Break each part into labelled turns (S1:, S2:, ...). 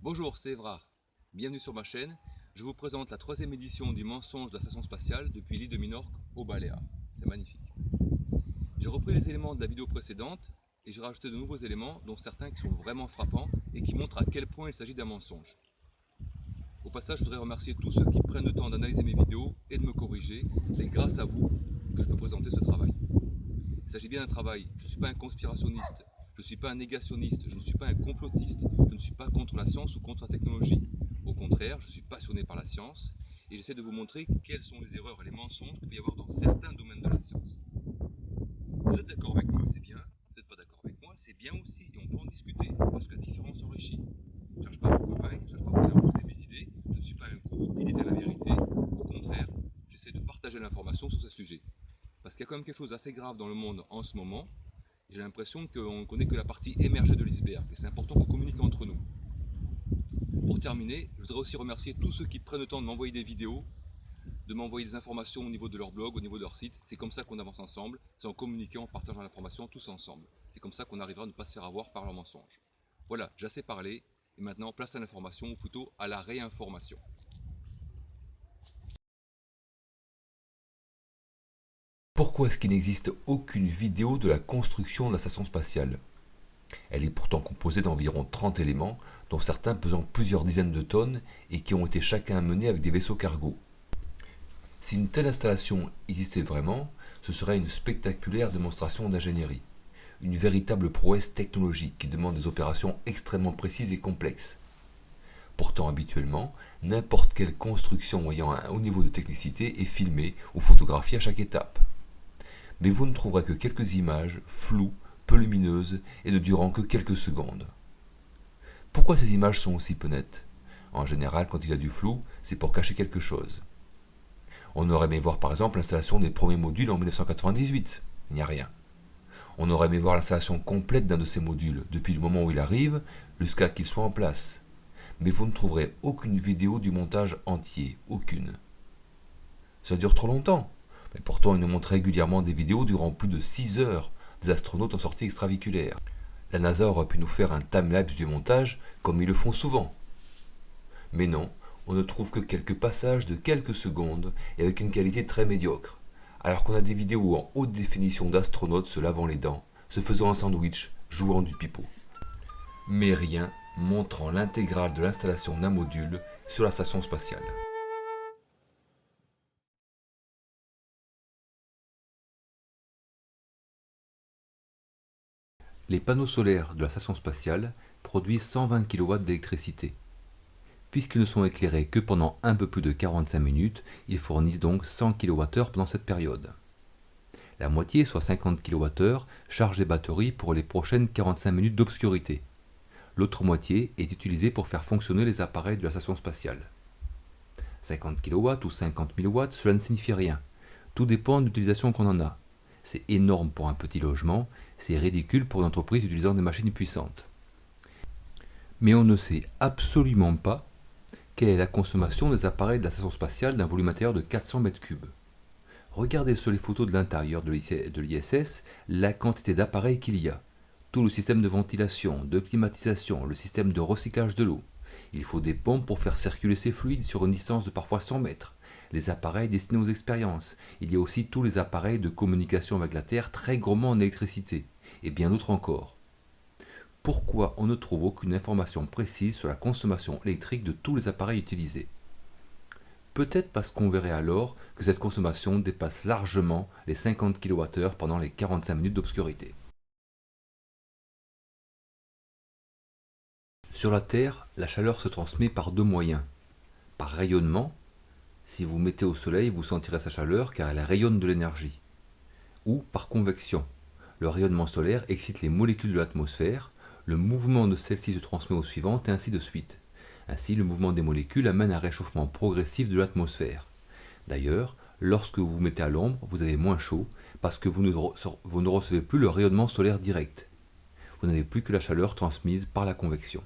S1: Bonjour, c'est Évrard. Bienvenue sur ma chaîne. Je vous présente la troisième édition du mensonge de la station spatiale depuis l'île de Minorque aux Baléares. C'est magnifique. J'ai repris les éléments de la vidéo précédente et j'ai rajouté de nouveaux éléments, dont certains qui sont vraiment frappants et qui montrent à quel point il s'agit d'un mensonge. Au passage, je voudrais remercier tous ceux qui prennent le temps d'analyser mes vidéos et de me corriger. C'est grâce à vous que je peux présenter ce travail. Il s'agit bien d'un travail. Je ne suis pas un conspirationniste, je ne suis pas un négationniste, je ne suis pas un complotiste, je ne suis pas contre la science ou contre la technologie. Au contraire, je suis passionné par la science et j'essaie de vous montrer quelles sont les erreurs et les mensonges qu'il peut y avoir dans certains domaines de la science. Si vous êtes d'accord avec moi, c'est bien. Si vous n'êtes pas d'accord avec moi, c'est bien aussi et on peut en discuter parce que la différence enrichit. Je ne cherche pas à vous convaincre, je ne cherche pas à vous imposer mes idées, je ne suis pas un gourou qui détient la vérité. Au contraire, j'essaie de partager l'information sur ce sujet. Parce qu'il y a quand même quelque chose d'assez grave dans le monde en ce moment. J'ai l'impression qu'on ne connaît que la partie émergée de l'iceberg et c'est important qu'on communique entre nous. Pour terminer, je voudrais aussi remercier tous ceux qui prennent le temps de m'envoyer des vidéos, de m'envoyer des informations au niveau de leur blog, au niveau de leur site. C'est comme ça qu'on avance ensemble, c'est en communiquant, en partageant l'information tous ensemble. C'est comme ça qu'on arrivera à ne pas se faire avoir par leurs mensonges. Voilà, j'ai assez parlé, et maintenant place à l'information, ou plutôt à la réinformation.
S2: Pourquoi est-ce qu'il n'existe aucune vidéo de la construction de la station spatiale? Elle est pourtant composée d'environ 30 éléments, dont certains pesant plusieurs dizaines de tonnes et qui ont été chacun menés avec des vaisseaux cargo. Si une telle installation existait vraiment, ce serait une spectaculaire démonstration d'ingénierie, une véritable prouesse technologique qui demande des opérations extrêmement précises et complexes. Pourtant, habituellement, n'importe quelle construction ayant un haut niveau de technicité est filmée ou photographiée à chaque étape. Mais vous ne trouverez que quelques images floues, peu lumineuses et ne durant que quelques secondes. Pourquoi ces images sont aussi peu nettes? En général, quand il y a du flou, c'est pour cacher quelque chose. On aurait aimé voir par exemple l'installation des premiers modules en 1998. Il n'y a rien. On aurait aimé voir l'installation complète d'un de ces modules, depuis le moment où il arrive jusqu'à qu'il soit en place. Mais vous ne trouverez aucune vidéo du montage entier, aucune. Ça dure trop longtemps. Mais pourtant, ils nous montrent régulièrement des vidéos durant plus de 6 heures des astronautes en sortie extraviculaire. La NASA aurait pu nous faire un timelapse du montage, comme ils le font souvent. Mais non, on ne trouve que quelques passages de quelques secondes et avec une qualité très médiocre. Alors qu'on a des vidéos en haute définition d'astronautes se lavant les dents, se faisant un sandwich, jouant du pipeau. Mais rien montrant l'intégrale de l'installation d'un module sur la station spatiale. Les panneaux solaires de la station spatiale produisent 120 kW d'électricité. Puisqu'ils ne sont éclairés que pendant un peu plus de 45 minutes, ils fournissent donc 100 kWh pendant cette période. La moitié, soit 50 kWh, charge les batteries pour les prochaines 45 minutes d'obscurité. L'autre moitié est utilisée pour faire fonctionner les appareils de la station spatiale. 50 kW ou 50 000 watts, cela ne signifie rien. Tout dépend de l'utilisation qu'on en a. C'est énorme pour un petit logement, c'est ridicule pour une entreprise utilisant des machines puissantes. Mais on ne sait absolument pas quelle est la consommation des appareils de la station spatiale d'un volume intérieur de 400 m3. Regardez sur les photos de l'intérieur de l'ISS la quantité d'appareils qu'il y a. Tout le système de ventilation, de climatisation, le système de recyclage de l'eau. Il faut des pompes pour faire circuler ces fluides sur une distance de parfois 100 mètres. Les appareils destinés aux expériences. Il y a aussi tous les appareils de communication avec la Terre très gourmands en électricité. Et bien d'autres encore. Pourquoi on ne trouve aucune information précise sur la consommation électrique de tous les appareils utilisés? Peut-être parce qu'on verrait alors que cette consommation dépasse largement les 50 kWh pendant les 45 minutes d'obscurité. Sur la Terre, la chaleur se transmet par deux moyens. Par rayonnement, si vous mettez au soleil, vous sentirez sa chaleur car elle rayonne de l'énergie. Ou par convection. Le rayonnement solaire excite les molécules de l'atmosphère, le mouvement de celle-ci se transmet aux suivantes et ainsi de suite. Ainsi, le mouvement des molécules amène un réchauffement progressif de l'atmosphère. D'ailleurs, lorsque vous vous mettez à l'ombre, vous avez moins chaud parce que vous ne recevez plus le rayonnement solaire direct. Vous n'avez plus que la chaleur transmise par la convection.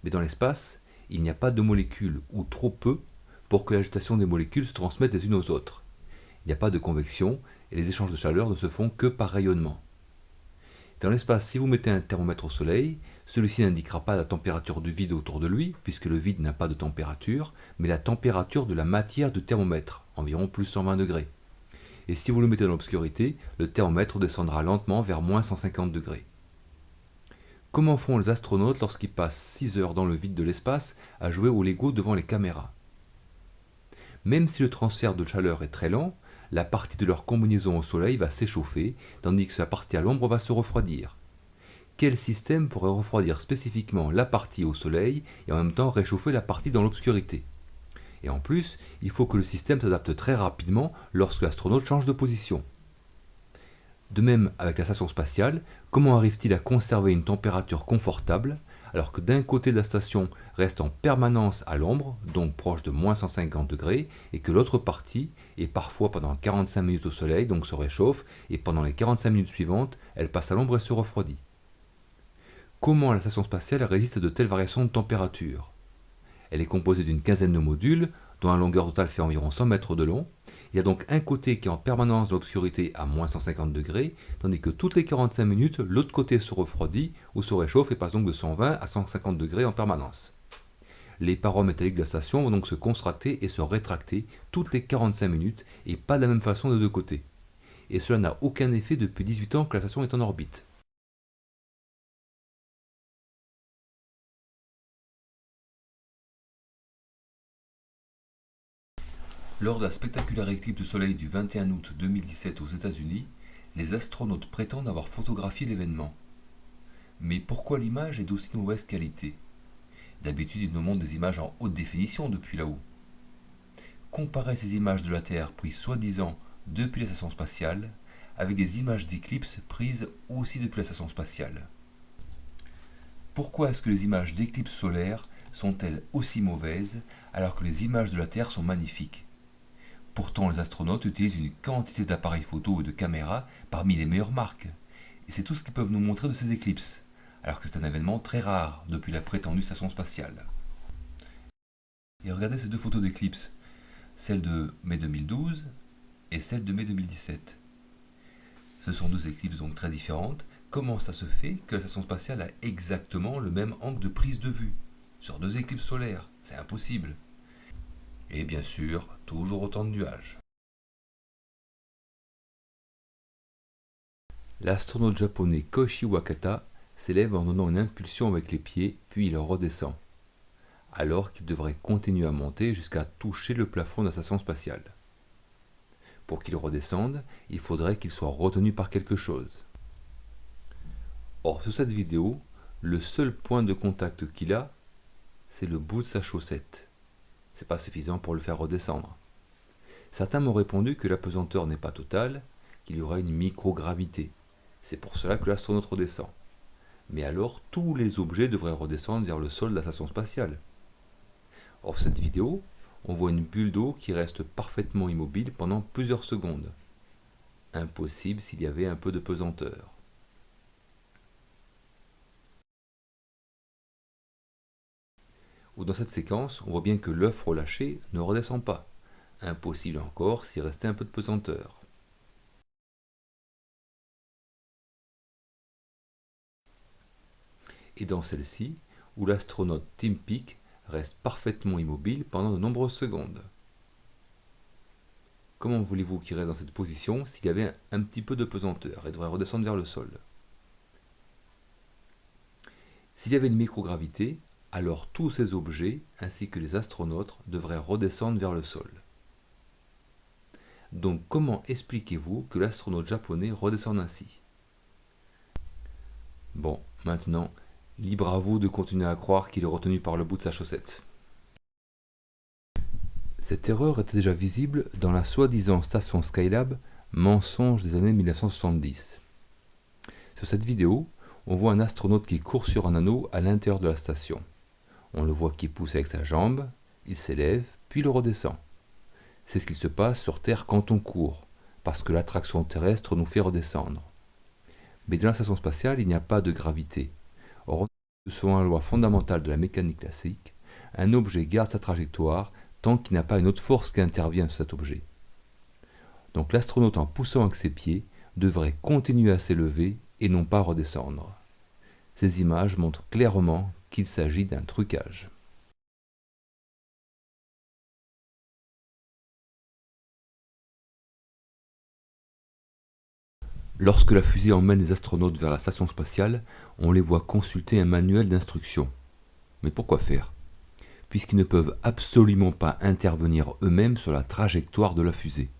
S2: Mais dans l'espace, il n'y a pas de molécules, ou trop peu, pour que l'agitation des molécules se transmette les unes aux autres. Il n'y a pas de convection, et les échanges de chaleur ne se font que par rayonnement. Dans l'espace, si vous mettez un thermomètre au soleil, Celui-ci n'indiquera pas la température du vide autour de lui, puisque le vide n'a pas de température, mais la température de la matière du thermomètre, environ plus 120 degrés. Et si vous le mettez dans l'obscurité, le thermomètre descendra lentement vers moins 150 degrés. Comment font les astronautes lorsqu'ils passent 6 heures dans le vide de l'espace à jouer au Lego devant les caméras? Même si le transfert de chaleur est très lent, la partie de leur combinaison au soleil va s'échauffer, tandis que sa partie à l'ombre va se refroidir. Quel système pourrait refroidir spécifiquement la partie au soleil et en même temps réchauffer la partie dans l'obscurité? Et en plus, il faut que le système s'adapte très rapidement lorsque l'astronaute change de position. De même avec la station spatiale, comment arrive-t-il à conserver une température confortable alors que d'un côté de la station reste en permanence à l'ombre, donc proche de moins 150 degrés, et que l'autre partie est parfois pendant 45 minutes au soleil, donc se réchauffe, et pendant les 45 minutes suivantes, elle passe à l'ombre et se refroidit? Comment la station spatiale résiste à de telles variations de température? Elle est composée d'une quinzaine de modules, dont la longueur totale fait environ 100 mètres de long. Il y a donc un côté qui est en permanence dans l'obscurité à moins 150 degrés, tandis que toutes les 45 minutes, l'autre côté se refroidit ou se réchauffe et passe donc de 120 à 150 degrés en permanence. Les parois métalliques de la station vont donc se contracter et se rétracter toutes les 45 minutes et pas de la même façon des deux côtés. Et cela n'a aucun effet depuis 18 ans que la station est en orbite. Lors de la spectaculaire éclipse de soleil du 21 août 2017 aux États-Unis, les astronautes prétendent avoir photographié l'événement. Mais pourquoi l'image est d'aussi mauvaise qualité? D'habitude, ils nous montrent des images en haute définition depuis là-haut. Comparez ces images de la Terre prises soi-disant depuis la station spatiale avec des images d'éclipse prises aussi depuis la station spatiale. Pourquoi est-ce que les images d'éclipse solaire sont-elles aussi mauvaises alors que les images de la Terre sont magnifiques? Pourtant, les astronautes utilisent une quantité d'appareils photo et de caméras parmi les meilleures marques. Et c'est tout ce qu'ils peuvent nous montrer de ces éclipses, alors que c'est un événement très rare depuis la prétendue station spatiale. Et regardez ces deux photos d'éclipses, celle de mai 2012 et celle de mai 2017. Ce sont deux éclipses donc très différentes. Comment ça se fait que la station spatiale a exactement le même angle de prise de vue sur deux éclipses solaires? C'est impossible. Et bien sûr, toujours autant de nuages. L'astronaute japonais Koichi Wakata s'élève en donnant une impulsion avec les pieds, puis il redescend, alors qu'il devrait continuer à monter jusqu'à toucher le plafond de la station spatiale. Pour qu'il redescende, il faudrait qu'il soit retenu par quelque chose. Or, sur cette vidéo, le seul point de contact qu'il a, c'est le bout de sa chaussette. C'est pas suffisant pour le faire redescendre. Certains m'ont répondu que la pesanteur n'est pas totale, qu'il y aura une microgravité. C'est pour cela que l'astronaute redescend. Mais alors, tous les objets devraient redescendre vers le sol de la station spatiale. Or, cette vidéo, on voit une bulle d'eau qui reste parfaitement immobile pendant plusieurs secondes. Impossible s'il y avait un peu de pesanteur. Ou dans cette séquence, on voit bien que l'œuf relâché ne redescend pas. Impossible encore s'il restait un peu de pesanteur. Et dans celle-ci, où l'astronaute Tim Peake reste parfaitement immobile pendant de nombreuses secondes. Comment voulez-vous qu'il reste dans cette position s'il y avait un petit peu de pesanteur et devrait redescendre vers le sol? S'il y avait une microgravité, alors tous ces objets, ainsi que les astronautes, devraient redescendre vers le sol. Donc comment expliquez-vous que l'astronaute japonais redescende ainsi? Bon, maintenant, libre à vous de continuer à croire qu'il est retenu par le bout de sa chaussette. Cette erreur était déjà visible dans la soi-disant station Skylab, mensonge des années 1970. Sur cette vidéo, on voit un astronaute qui court sur un anneau à l'intérieur de la station. On le voit qui pousse avec sa jambe, il s'élève, puis il redescend. C'est ce qu'il se passe sur Terre quand on court, parce que l'attraction terrestre nous fait redescendre. Mais dans la station spatiale, il n'y a pas de gravité. Or, selon la loi fondamentale de la mécanique classique, un objet garde sa trajectoire tant qu'il n'y a pas une autre force qui intervient sur cet objet. Donc l'astronaute, en poussant avec ses pieds, devrait continuer à s'élever et non pas redescendre. Ces images montrent clairement qu'il s'agit d'un trucage. Lorsque la fusée emmène les astronautes vers la station spatiale, on les voit consulter un manuel d'instruction. Mais pourquoi faire? Puisqu'ils ne peuvent absolument pas intervenir eux-mêmes sur la trajectoire de la fusée.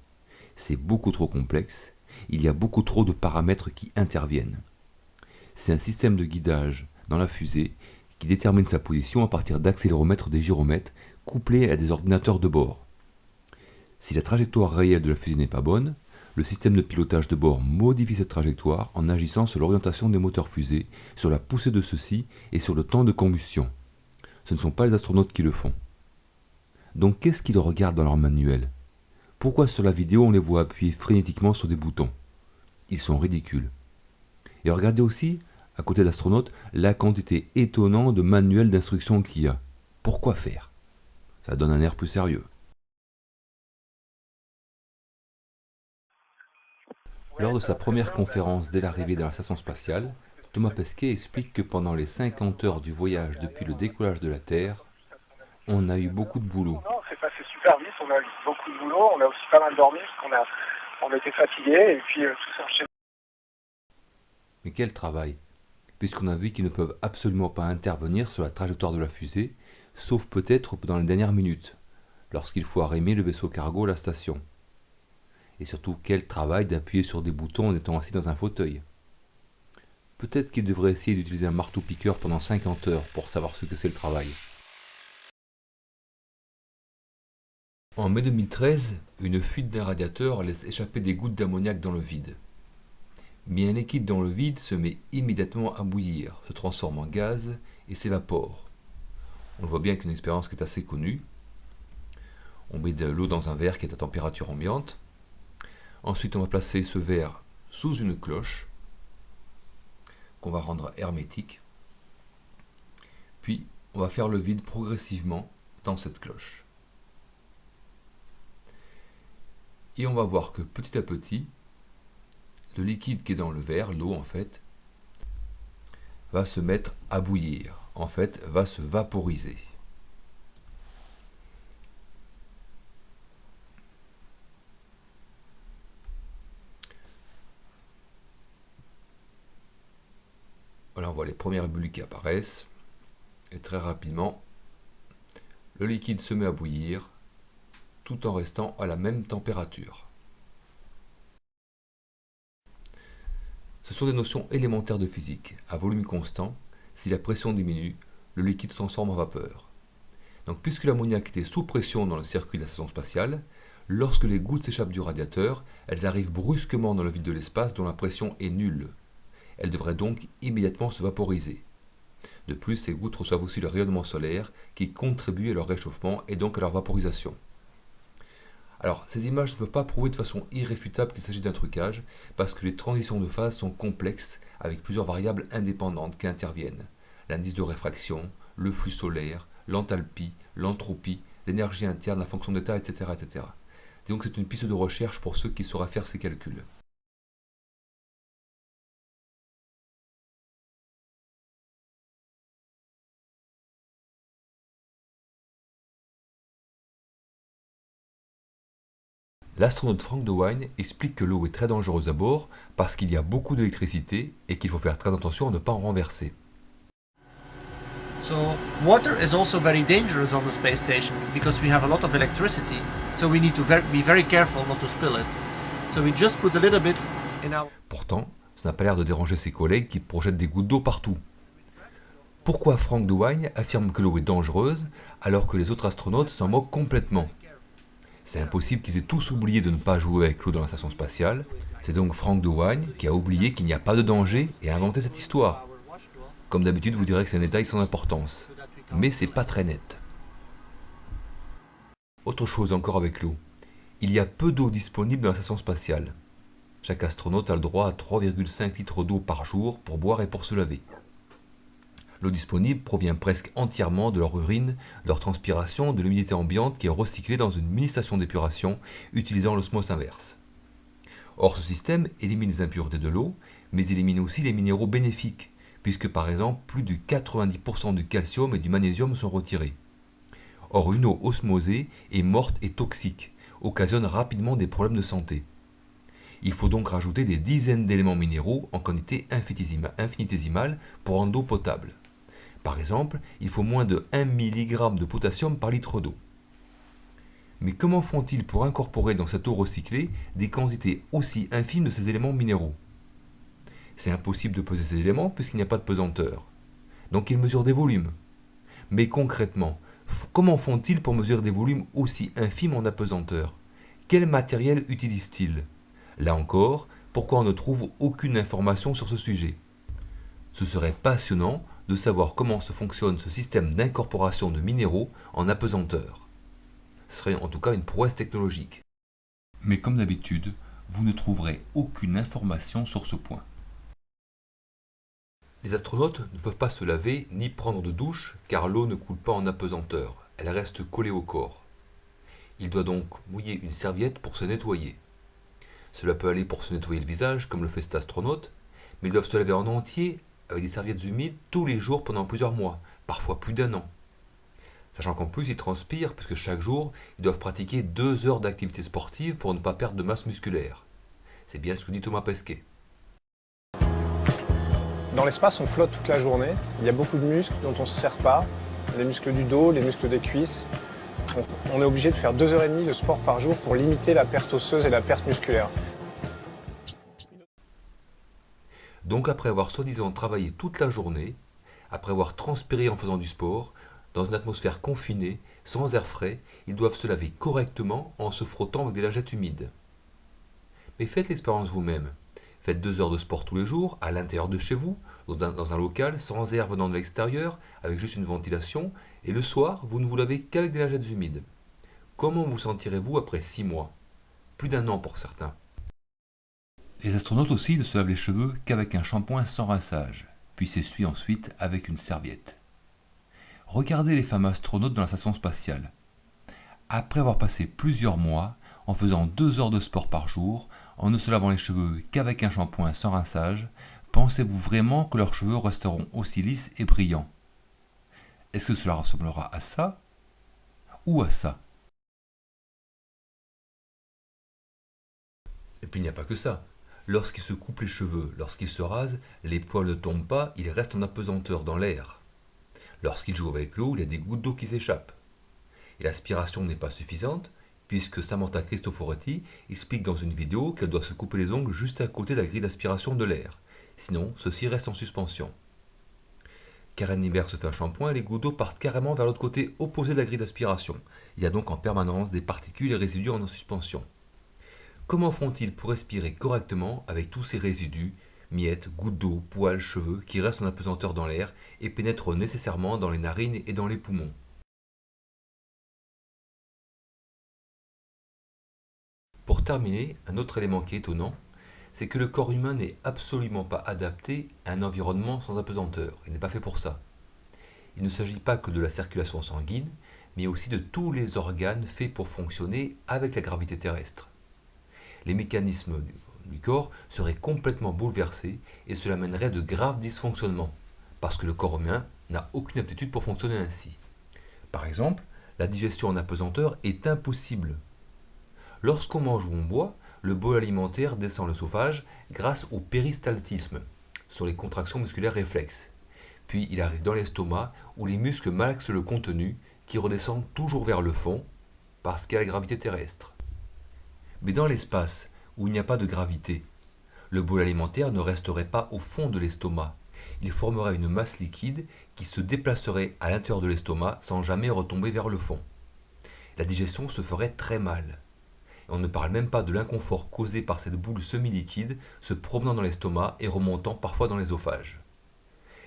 S2: C'est beaucoup trop complexe, il y a beaucoup trop de paramètres qui interviennent. C'est un système de guidage dans la fusée qui détermine sa position à partir d'accéléromètres des gyromètres couplés à des ordinateurs de bord. Si la trajectoire réelle de la fusée n'est pas bonne, le système de pilotage de bord modifie cette trajectoire en agissant sur l'orientation des moteurs fusée, sur la poussée de ceux-ci et sur le temps de combustion. Ce ne sont pas les astronautes qui le font. Donc qu'est-ce qu'ils regardent dans leur manuel? Pourquoi sur la vidéo on les voit appuyer frénétiquement sur des boutons? Ils sont ridicules. Et regardez aussi, à côté d'astronautes, la quantité étonnante de manuels d'instruction qu'il y a. Pourquoi faire? Ça donne un air plus sérieux. Lors de sa première conférence dès l'arrivée dans la station spatiale, Thomas Pesquet explique que pendant les 50 heures du voyage depuis le décollage de la Terre, on a eu beaucoup de boulot.
S3: Non, c'est passé super vite, on a eu beaucoup de boulot, on a aussi pas mal dormi parce qu'on était fatigués et puis tout s'est enchaîné.
S2: Mais quel travail! Puisqu'on a vu qu'ils ne peuvent absolument pas intervenir sur la trajectoire de la fusée, sauf peut-être dans les dernières minutes, lorsqu'il faut arrimer le vaisseau cargo à la station. Et surtout, quel travail d'appuyer sur des boutons en étant assis dans un fauteuil. Peut-être qu'ils devraient essayer d'utiliser un marteau-piqueur pendant 50 heures pour savoir ce que c'est le travail. En mai 2013, une fuite d'un radiateur laisse échapper des gouttes d'ammoniac dans le vide. Mais un liquide dans le vide se met immédiatement à bouillir, se transforme en gaz et s'évapore. On voit bien qu'une expérience qui est assez connue. On met de l'eau dans un verre qui est à température ambiante. Ensuite, on va placer ce verre sous une cloche qu'on va rendre hermétique. Puis, on va faire le vide progressivement dans cette cloche. Et on va voir que petit à petit, le liquide qui est dans le verre, l'eau en fait, va se mettre à bouillir, en fait, va se vaporiser. Voilà, on voit les premières bulles qui apparaissent, et très rapidement, le liquide se met à bouillir, tout en restant à la même température. Ce sont des notions élémentaires de physique. À volume constant, si la pression diminue, le liquide se transforme en vapeur. Donc puisque l'ammoniac était sous pression dans le circuit de la station spatiale, lorsque les gouttes s'échappent du radiateur, elles arrivent brusquement dans le vide de l'espace dont la pression est nulle. Elles devraient donc immédiatement se vaporiser. De plus, ces gouttes reçoivent aussi le rayonnement solaire qui contribue à leur réchauffement et donc à leur vaporisation. Alors, ces images ne peuvent pas prouver de façon irréfutable qu'il s'agit d'un trucage, parce que les transitions de phase sont complexes, avec plusieurs variables indépendantes qui interviennent. L'indice de réfraction, le flux solaire, l'enthalpie, l'entropie, l'énergie interne, la fonction d'état, etc., etc. Donc c'est une piste de recherche pour ceux qui sauraient faire ces calculs. L'astronaute Frank DeWine explique que l'eau est très dangereuse à bord parce qu'il y a beaucoup d'électricité et qu'il faut faire très attention à ne pas en renverser.
S4: So water is also very dangerous on the space station because we have a lot of electricity. So we need to be very careful not to spill it. So we just put a little bit in our...
S2: Pourtant, ça n'a pas l'air de déranger ses collègues qui projettent des gouttes d'eau partout. Pourquoi Frank DeWine affirme que l'eau est dangereuse alors que les autres astronautes s'en moquent complètement? C'est impossible qu'ils aient tous oublié de ne pas jouer avec l'eau dans la station spatiale. C'est donc Frank DeWine qui a oublié qu'il n'y a pas de danger et a inventé cette histoire. Comme d'habitude, vous direz que c'est un détail sans importance. Mais c'est pas très net. Autre chose encore avec l'eau. Il y a peu d'eau disponible dans la station spatiale. Chaque astronaute a le droit à 3,5 litres d'eau par jour pour boire et pour se laver. L'eau disponible provient presque entièrement de leur urine, de leur transpiration, de l'humidité ambiante qui est recyclée dans une mini-station d'épuration utilisant l'osmose inverse. Or, ce système élimine les impuretés de l'eau, mais élimine aussi les minéraux bénéfiques, puisque par exemple plus de 90% du calcium et du magnésium sont retirés. Or une eau osmosée est morte et toxique, occasionne rapidement des problèmes de santé. Il faut donc rajouter des dizaines d'éléments minéraux en quantité infinitésimale pour rendre l'eau potable. Par exemple, il faut moins de 1 mg de potassium par litre d'eau. Mais comment font-ils pour incorporer dans cette eau recyclée des quantités aussi infimes de ces éléments minéraux? C'est impossible de peser ces éléments puisqu'il n'y a pas de pesanteur. Donc ils mesurent des volumes. Mais concrètement, comment font-ils pour mesurer des volumes aussi infimes en apesanteur? Quel matériel utilisent-ils? Là encore, pourquoi on ne trouve aucune information sur ce sujet? Ce serait passionnant de savoir comment fonctionne ce système d'incorporation de minéraux en apesanteur. Ce serait en tout cas une prouesse technologique. Mais comme d'habitude, vous ne trouverez aucune information sur ce point. Les astronautes ne peuvent pas se laver ni prendre de douche car l'eau ne coule pas en apesanteur, elle reste collée au corps. Il doit donc mouiller une serviette pour se nettoyer. Cela peut aller pour se nettoyer le visage comme le fait cet astronaute, mais ils doivent se laver en entier avec des serviettes humides tous les jours pendant plusieurs mois, parfois plus d'1 an. Sachant qu'en plus ils transpirent puisque chaque jour ils doivent pratiquer 2 heures d'activité sportive pour ne pas perdre de masse musculaire. C'est bien ce que dit Thomas Pesquet.
S3: Dans l'espace, on flotte toute la journée. Il y a beaucoup de muscles dont on ne se sert pas. Les muscles du dos, les muscles des cuisses. On est obligé de faire 2h30 de sport par jour pour limiter la perte osseuse et la perte musculaire.
S2: Donc après avoir soi-disant travaillé toute la journée, après avoir transpiré en faisant du sport, dans une atmosphère confinée, sans air frais, ils doivent se laver correctement en se frottant avec des lingettes humides. Mais faites l'expérience vous-même. Faites 2 heures de sport tous les jours, à l'intérieur de chez vous, dans un local, sans air venant de l'extérieur, avec juste une ventilation, et le soir, vous ne vous lavez qu'avec des lingettes humides. Comment vous sentirez-vous après 6 mois? Plus d'1 an pour certains. Les astronautes aussi ne se lavent les cheveux qu'avec un shampoing sans rinçage, puis s'essuient ensuite avec une serviette. Regardez les fameux astronautes dans la station spatiale. Après avoir passé plusieurs mois, en faisant 2 heures de sport par jour, en ne se lavant les cheveux qu'avec un shampoing sans rinçage, pensez-vous vraiment que leurs cheveux resteront aussi lisses et brillants? Est-ce que cela ressemblera à ça ou à ça? Et puis il n'y a pas que ça. Lorsqu'ils se coupent les cheveux, lorsqu'ils se rasent, les poils ne tombent pas, ils restent en apesanteur dans l'air. Lorsqu'ils jouent avec l'eau, il y a des gouttes d'eau qui s'échappent. Et l'aspiration n'est pas suffisante, puisque Samantha Cristoforetti explique dans une vidéo qu'elle doit se couper les ongles juste à côté de la grille d'aspiration de l'air. Sinon, ceux-ci restent en suspension. Karen Nyberg se fait un shampoing et les gouttes d'eau partent carrément vers l'autre côté opposé de la grille d'aspiration. Il y a donc en permanence des particules et résidus en suspension. Comment font-ils pour respirer correctement avec tous ces résidus, miettes, gouttes d'eau, poils, cheveux qui restent en apesanteur dans l'air et pénètrent nécessairement dans les narines et dans les poumons? Pour terminer, un autre élément qui est étonnant, c'est que le corps humain n'est absolument pas adapté à un environnement sans apesanteur. Il n'est pas fait pour ça. Il ne s'agit pas que de la circulation sanguine, mais aussi de tous les organes faits pour fonctionner avec la gravité terrestre. Les mécanismes du corps seraient complètement bouleversés et cela mènerait de graves dysfonctionnements, parce que le corps humain n'a aucune aptitude pour fonctionner ainsi. Par exemple, la digestion en apesanteur est impossible. Lorsqu'on mange ou on boit, le bol alimentaire descend l'œsophage grâce au péristaltisme, sur les contractions musculaires réflexes. Puis il arrive dans l'estomac où les muscles malaxent le contenu qui redescend toujours vers le fond parce qu'il y a la gravité terrestre. Mais dans l'espace où il n'y a pas de gravité, le bol alimentaire ne resterait pas au fond de l'estomac. Il formerait une masse liquide qui se déplacerait à l'intérieur de l'estomac sans jamais retomber vers le fond. La digestion se ferait très mal. On ne parle même pas de l'inconfort causé par cette boule semi-liquide se promenant dans l'estomac et remontant parfois dans l'œsophage.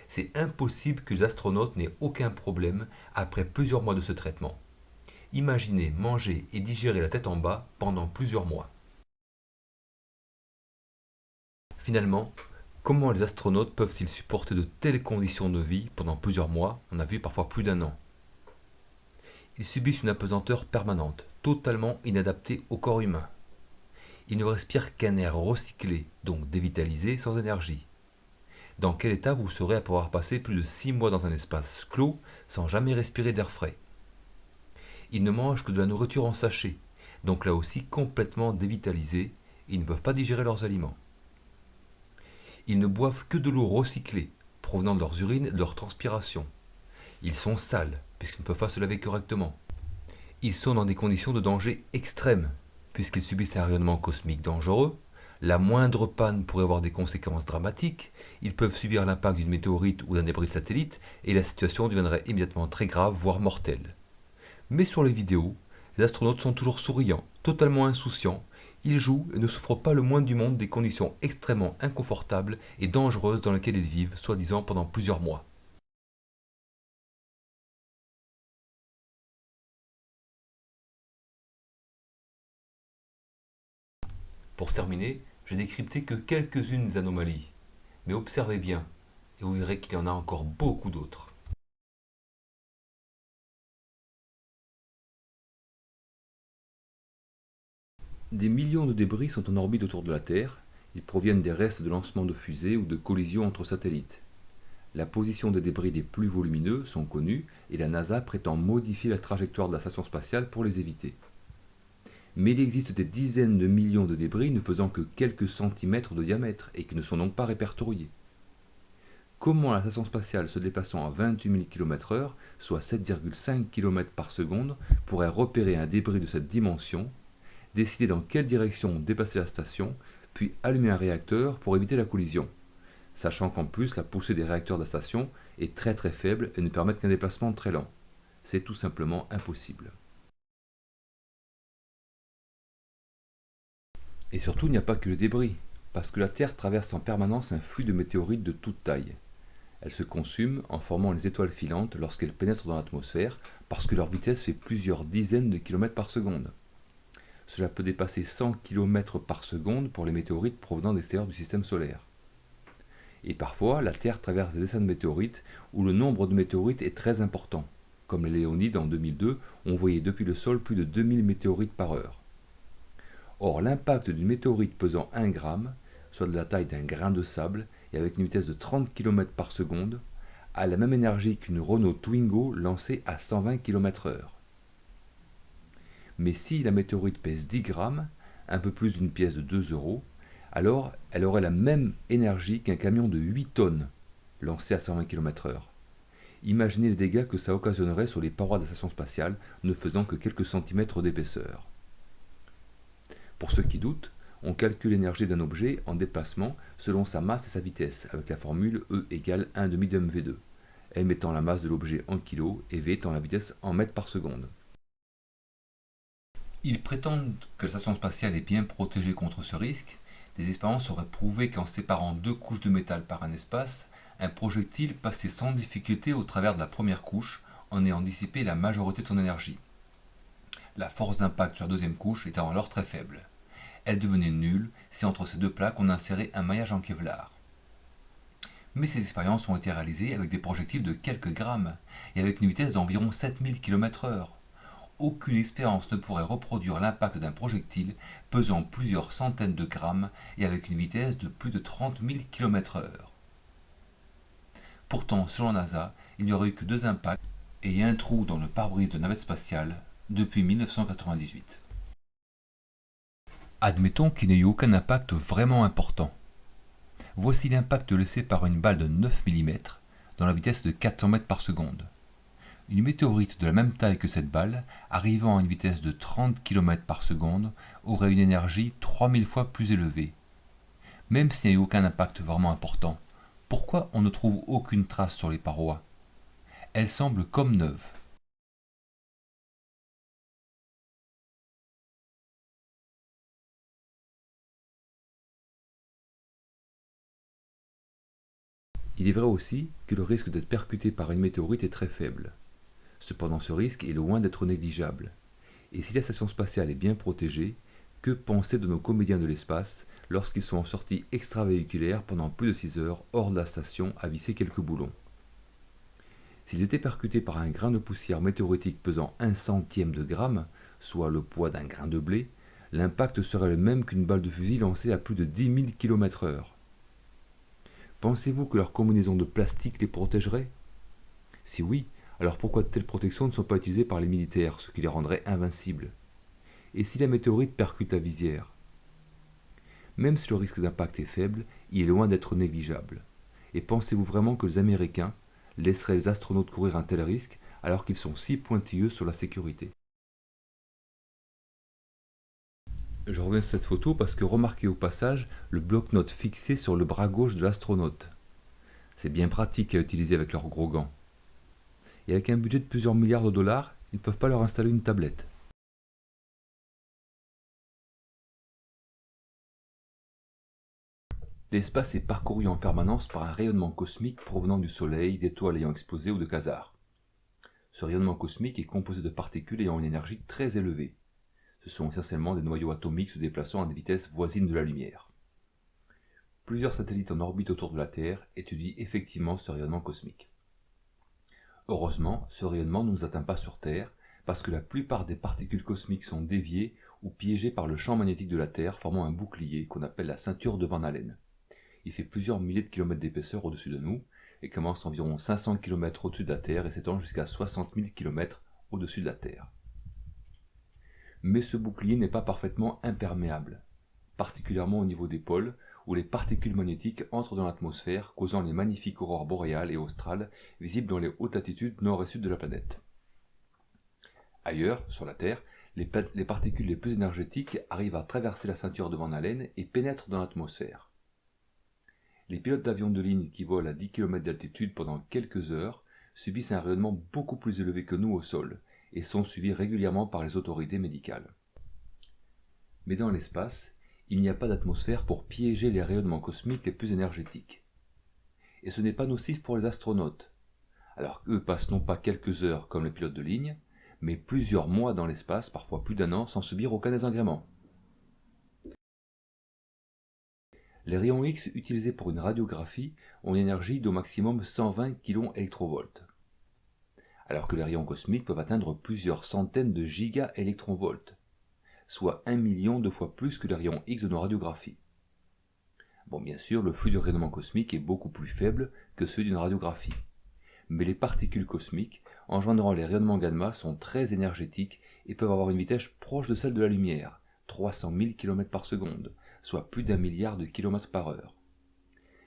S2: C'est impossible que les astronautes n'aient aucun problème après plusieurs mois de ce traitement. Imaginez manger et digérer la tête en bas pendant plusieurs mois. Finalement, comment les astronautes peuvent-ils supporter de telles conditions de vie pendant plusieurs mois, on a vu parfois plus d'1 an? Ils subissent une apesanteur permanente, totalement inadaptée au corps humain. Ils ne respirent qu'un air recyclé, donc dévitalisé, sans énergie. Dans quel état vous serez après avoir passé plus de 6 mois dans un espace clos sans jamais respirer d'air frais? Ils ne mangent que de la nourriture en sachet, donc là aussi complètement dévitalisés, ils ne peuvent pas digérer leurs aliments. Ils ne boivent que de l'eau recyclée, provenant de leurs urines et de leur transpiration. Ils sont sales, puisqu'ils ne peuvent pas se laver correctement. Ils sont dans des conditions de danger extrêmes, puisqu'ils subissent un rayonnement cosmique dangereux. La moindre panne pourrait avoir des conséquences dramatiques. Ils peuvent subir l'impact d'une météorite ou d'un débris de satellite, et la situation deviendrait immédiatement très grave, voire mortelle. Mais sur les vidéos, les astronautes sont toujours souriants, totalement insouciants. Ils jouent et ne souffrent pas le moins du monde des conditions extrêmement inconfortables et dangereuses dans lesquelles ils vivent, soi-disant pendant plusieurs mois. Pour terminer, j'ai décrypté que quelques-unes des anomalies. Mais observez bien, et vous verrez qu'il y en a encore beaucoup d'autres. Des millions de débris sont en orbite autour de la Terre. Ils proviennent des restes de lancements de fusées ou de collisions entre satellites. La position des débris les plus volumineux sont connus et la NASA prétend modifier la trajectoire de la station spatiale pour les éviter. Mais il existe des dizaines de millions de débris ne faisant que quelques centimètres de diamètre et qui ne sont donc pas répertoriés. Comment la station spatiale se déplaçant à 28 000 km/h, soit 7,5 km par seconde, pourrait repérer un débris de cette dimension, décider dans quelle direction déplacer la station, puis allumer un réacteur pour éviter la collision, sachant qu'en plus la poussée des réacteurs de la station est très faible et ne permet qu'un déplacement très lent. C'est tout simplement impossible. Et surtout, il n'y a pas que le débris, parce que la Terre traverse en permanence un flux de météorites de toute taille. Elles se consument en formant les étoiles filantes lorsqu'elles pénètrent dans l'atmosphère, parce que leur vitesse fait plusieurs dizaines de kilomètres par seconde. Cela peut dépasser 100 km par seconde pour les météorites provenant d'extérieur du système solaire. Et parfois, la Terre traverse des essaims de météorites où le nombre de météorites est très important. Comme les Léonides en 2002, on voyait depuis le sol plus de 2000 météorites par heure. Or, l'impact d'une météorite pesant 1 gramme, soit de la taille d'un grain de sable et avec une vitesse de 30 km par seconde, a la même énergie qu'une Renault Twingo lancée à 120 km/h. Mais si la météorite pèse 10 grammes, un peu plus d'une pièce de 2 €, alors elle aurait la même énergie qu'un camion de 8 tonnes lancé à 120 km/h. Imaginez les dégâts que ça occasionnerait sur les parois de la station spatiale, ne faisant que quelques centimètres d'épaisseur. Pour ceux qui doutent, on calcule l'énergie d'un objet en déplacement selon sa masse et sa vitesse, avec la formule E égale 1/2 de mv2, m étant la masse de l'objet en kg et v étant la vitesse en mètres par seconde. Ils prétendent que la station spatiale est bien protégée contre ce risque. Des expériences auraient prouvé qu'en séparant 2 couches de métal par un espace, un projectile passait sans difficulté au travers de la première couche en ayant dissipé la majorité de son énergie. La force d'impact sur la deuxième couche étant alors très faible. Elle devenait nulle si entre ces deux plaques on insérait un maillage en Kevlar. Mais ces expériences ont été réalisées avec des projectiles de quelques grammes et avec une vitesse d'environ 7000 km/h. Aucune expérience ne pourrait reproduire l'impact d'un projectile pesant plusieurs centaines de grammes et avec une vitesse de plus de 30 000 km/h. Pourtant, selon la NASA, il n'y aurait eu que 2 impacts et un trou dans le pare-brise de navette spatiale depuis 1998. Admettons qu'il n'y ait eu aucun impact vraiment important. Voici l'impact laissé par une balle de 9 mm dans la vitesse de 400 mètres par seconde. Une météorite de la même taille que cette balle, arrivant à une vitesse de 30 km par seconde, aurait une énergie 3000 fois plus élevée. Même s'il n'y a eu aucun impact vraiment important, pourquoi on ne trouve aucune trace sur les parois? Elles semblent comme neuves. Il est vrai aussi que le risque d'être percuté par une météorite est très faible. Cependant, ce risque est loin d'être négligeable. Et si la station spatiale est bien protégée, que penser de nos comédiens de l'espace lorsqu'ils sont en sortie extravéhiculaire pendant plus de 6 heures hors de la station à visser quelques boulons? S'ils étaient percutés par un grain de poussière météoritique pesant 1/100 de gramme, soit le poids d'un grain de blé, l'impact serait le même qu'une balle de fusil lancée à plus de 10 000 km/h. Pensez-vous que leur combinaison de plastique les protégerait? Si oui, alors pourquoi de telles protections ne sont pas utilisées par les militaires, ce qui les rendrait invincibles? Et si la météorite percute la visière? Même si le risque d'impact est faible, il est loin d'être négligeable. Et pensez-vous vraiment que les Américains laisseraient les astronautes courir un tel risque alors qu'ils sont si pointilleux sur la sécurité? Je reviens sur cette photo parce que remarquez au passage le bloc-notes fixé sur le bras gauche de l'astronaute. C'est bien pratique à utiliser avec leurs gros gants. Et avec un budget de plusieurs milliards de dollars, ils ne peuvent pas leur installer une tablette. L'espace est parcouru en permanence par un rayonnement cosmique provenant du Soleil, d'étoiles ayant explosé ou de quasars. Ce rayonnement cosmique est composé de particules ayant une énergie très élevée. Ce sont essentiellement des noyaux atomiques se déplaçant à des vitesses voisines de la lumière. Plusieurs satellites en orbite autour de la Terre étudient effectivement ce rayonnement cosmique. Heureusement, ce rayonnement ne nous atteint pas sur Terre parce que la plupart des particules cosmiques sont déviées ou piégées par le champ magnétique de la Terre formant un bouclier qu'on appelle la ceinture de Van Allen. Il fait plusieurs milliers de kilomètres d'épaisseur au-dessus de nous et commence environ 500 km au-dessus de la Terre et s'étend jusqu'à 60 000 km au-dessus de la Terre. Mais ce bouclier n'est pas parfaitement imperméable, particulièrement au niveau des pôles, où les particules magnétiques entrent dans l'atmosphère, causant les magnifiques aurores boréales et australes visibles dans les hautes latitudes nord et sud de la planète. Ailleurs, sur la Terre, les particules les plus énergétiques arrivent à traverser la ceinture de Van Allen et pénètrent dans l'atmosphère. Les pilotes d'avions de ligne qui volent à 10 km d'altitude pendant quelques heures subissent un rayonnement beaucoup plus élevé que nous au sol, et sont suivis régulièrement par les autorités médicales. Mais dans l'espace, il n'y a pas d'atmosphère pour piéger les rayonnements cosmiques les plus énergétiques. Et ce n'est pas nocif pour les astronautes, alors qu'eux passent non pas quelques heures comme les pilotes de ligne, mais plusieurs mois dans l'espace, parfois plus d'1 an, sans subir aucun désagrément. Les rayons X utilisés pour une radiographie ont une énergie d'au maximum 120 kV, alors que les rayons cosmiques peuvent atteindre plusieurs centaines de gigaélectronvolts, soit 1 million de fois plus que les rayons X de nos radiographies. Bon, bien sûr, le flux de rayonnement cosmique est beaucoup plus faible que celui d'une radiographie, mais les particules cosmiques engendrant les rayonnements gamma sont très énergétiques et peuvent avoir une vitesse proche de celle de la lumière, 300 000 km par seconde, soit plus d'1 milliard de km par heure.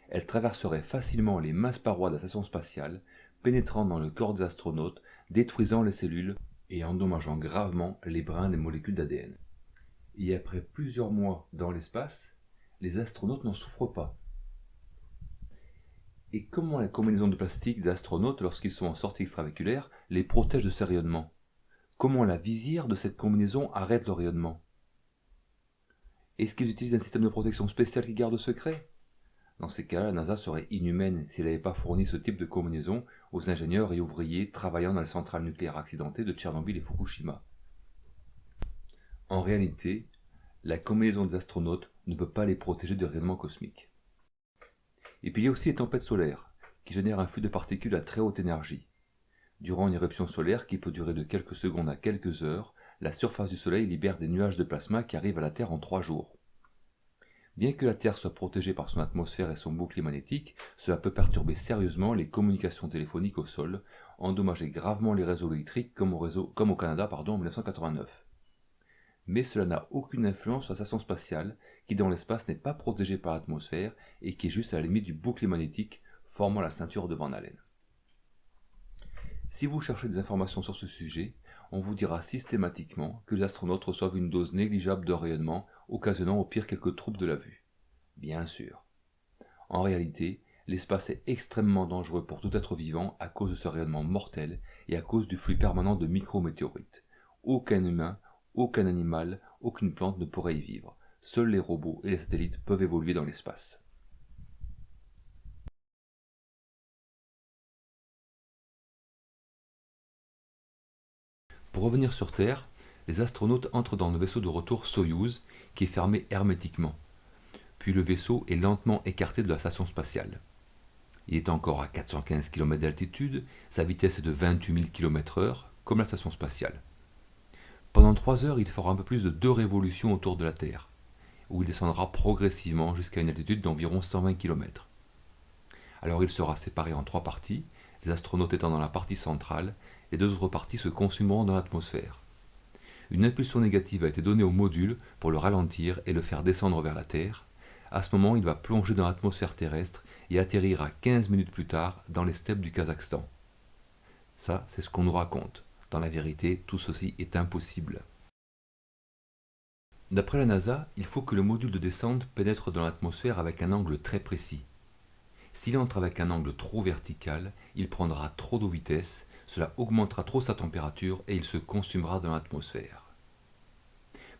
S2: Elles traverseraient facilement les minces parois de la station spatiale, pénétrant dans le corps des astronautes, détruisant les cellules et endommageant gravement les brins des molécules d'ADN. Et après plusieurs mois dans l'espace, les astronautes n'en souffrent pas. Et comment la combinaison de plastique des astronautes, lorsqu'ils sont en sortie extravéhiculaire, les protège de ces rayonnements? Comment la visière de cette combinaison arrête le rayonnement? Est-ce qu'ils utilisent un système de protection spécial qui garde secret? Dans ces cas-là, la NASA serait inhumaine si elle n'avait pas fourni ce type de combinaison aux ingénieurs et ouvriers travaillant dans les centrales nucléaires accidentées de Tchernobyl et Fukushima. En réalité, la combinaison des astronautes ne peut pas les protéger des rayonnements cosmiques. Et puis il y a aussi les tempêtes solaires, qui génèrent un flux de particules à très haute énergie. Durant une éruption solaire qui peut durer de quelques secondes à quelques heures, la surface du Soleil libère des nuages de plasma qui arrivent à la Terre en 3 jours. Bien que la Terre soit protégée par son atmosphère et son bouclier magnétique, cela peut perturber sérieusement les communications téléphoniques au sol, endommager gravement les réseaux électriques comme au Canada en 1989. Mais cela n'a aucune influence sur la station spatiale, qui dans l'espace n'est pas protégée par l'atmosphère et qui est juste à la limite du bouclier magnétique formant la ceinture de Van Allen. Si vous cherchez des informations sur ce sujet, on vous dira systématiquement que les astronautes reçoivent une dose négligeable de rayonnement, occasionnant au pire quelques troubles de la vue. Bien sûr. En réalité, l'espace est extrêmement dangereux pour tout être vivant à cause de ce rayonnement mortel et à cause du flux permanent de micrométéorites. Aucun humain, aucun animal, aucune plante ne pourrait y vivre. Seuls les robots et les satellites peuvent évoluer dans l'espace. Pour revenir sur Terre, les astronautes entrent dans le vaisseau de retour Soyouz, qui est fermé hermétiquement. Puis le vaisseau est lentement écarté de la station spatiale. Il est encore à 415 km d'altitude, sa vitesse est de 28 000 km/h, comme la station spatiale. Pendant 3 heures, il fera un peu plus de 2 révolutions autour de la Terre, où il descendra progressivement jusqu'à une altitude d'environ 120 km. Alors il sera séparé en 3 parties, les astronautes étant dans la partie centrale, les 2 autres parties se consumeront dans l'atmosphère. Une impulsion négative a été donnée au module pour le ralentir et le faire descendre vers la Terre. À ce moment, il va plonger dans l'atmosphère terrestre et atterrira 15 minutes plus tard dans les steppes du Kazakhstan. Ça, c'est ce qu'on nous raconte. Dans la vérité, tout ceci est impossible. D'après la NASA, il faut que le module de descente pénètre dans l'atmosphère avec un angle très précis. S'il entre avec un angle trop vertical, il prendra trop de vitesse, cela augmentera trop sa température et il se consumera dans l'atmosphère.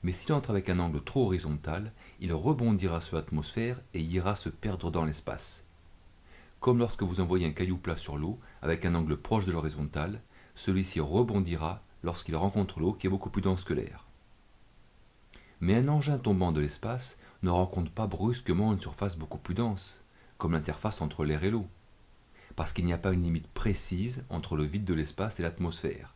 S2: Mais s'il entre avec un angle trop horizontal, il rebondira sur l'atmosphère et ira se perdre dans l'espace. Comme lorsque vous envoyez un caillou plat sur l'eau avec un angle proche de l'horizontale, celui-ci rebondira lorsqu'il rencontre l'eau qui est beaucoup plus dense que l'air. Mais un engin tombant de l'espace ne rencontre pas brusquement une surface beaucoup plus dense, comme l'interface entre l'air et l'eau, parce qu'il n'y a pas une limite précise entre le vide de l'espace et l'atmosphère,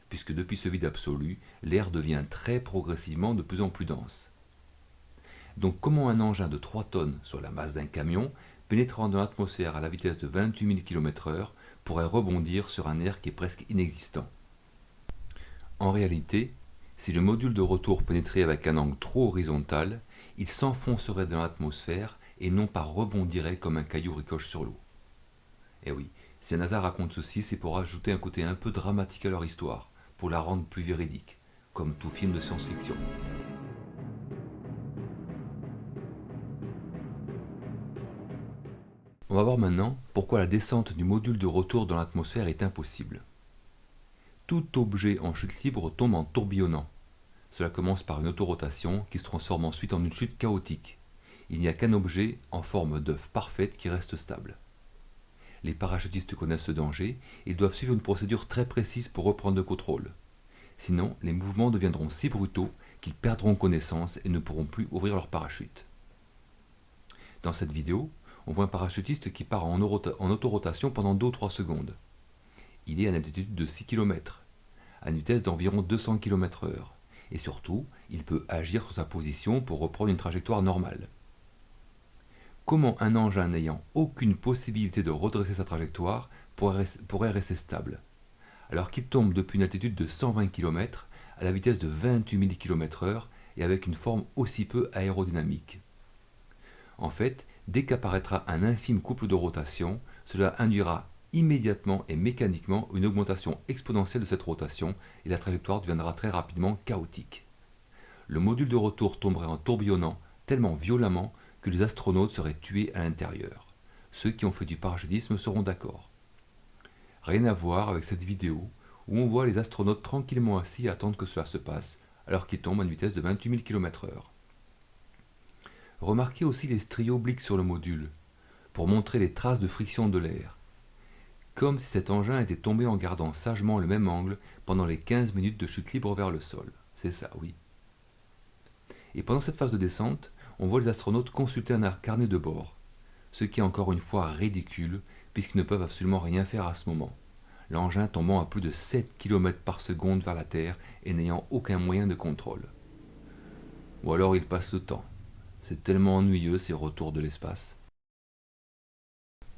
S2: puisque depuis ce vide absolu, l'air devient très progressivement de plus en plus dense. Donc comment un engin de 3 tonnes sur la masse d'un camion, pénétrant dans l'atmosphère à la vitesse de 28 000 km/h, pourrait rebondir sur un air qui est presque inexistant? En réalité, si le module de retour pénétrait avec un angle trop horizontal, il s'enfoncerait dans l'atmosphère et non pas rebondirait comme un caillou ricoche sur l'eau. Et oui, si la NASA raconte ceci, c'est pour ajouter un côté un peu dramatique à leur histoire, pour la rendre plus véridique, comme tout film de science-fiction. On va voir maintenant pourquoi la descente du module de retour dans l'atmosphère est impossible. Tout objet en chute libre tombe en tourbillonnant. Cela commence par une autorotation qui se transforme ensuite en une chute chaotique. Il n'y a qu'un objet en forme d'œuf parfaite qui reste stable. Les parachutistes connaissent ce danger et doivent suivre une procédure très précise pour reprendre le contrôle. Sinon, les mouvements deviendront si brutaux qu'ils perdront connaissance et ne pourront plus ouvrir leur parachute. Dans cette vidéo, on voit un parachutiste qui part en autorotation pendant 2 ou 3 secondes. Il est à une altitude de 6 km, à une vitesse d'environ 200 km/h, et surtout, il peut agir sur sa position pour reprendre une trajectoire normale. Comment un engin n'ayant aucune possibilité de redresser sa trajectoire pourrait rester stable, alors qu'il tombe depuis une altitude de 120 km à la vitesse de 28 000 km/h et avec une forme aussi peu aérodynamique? En fait, dès qu'apparaîtra un infime couple de rotation, cela induira immédiatement et mécaniquement une augmentation exponentielle de cette rotation et la trajectoire deviendra très rapidement chaotique. Le module de retour tomberait en tourbillonnant tellement violemment que les astronautes seraient tués à l'intérieur. Ceux qui ont fait du parachutisme seront d'accord. Rien à voir avec cette vidéo où on voit les astronautes tranquillement assis à attendre que cela se passe alors qu'ils tombent à une vitesse de 28 000 km/h. Remarquez aussi les stries obliques sur le module, pour montrer les traces de friction de l'air, comme si cet engin était tombé en gardant sagement le même angle pendant les 15 minutes de chute libre vers le sol. C'est ça, oui. Et pendant cette phase de descente, on voit les astronautes consulter un carnet de bord, ce qui est encore une fois ridicule, puisqu'ils ne peuvent absolument rien faire à ce moment, l'engin tombant à plus de 7 km/s vers la Terre et n'ayant aucun moyen de contrôle. Ou alors ils passent le temps. C'est tellement ennuyeux ces retours de l'espace.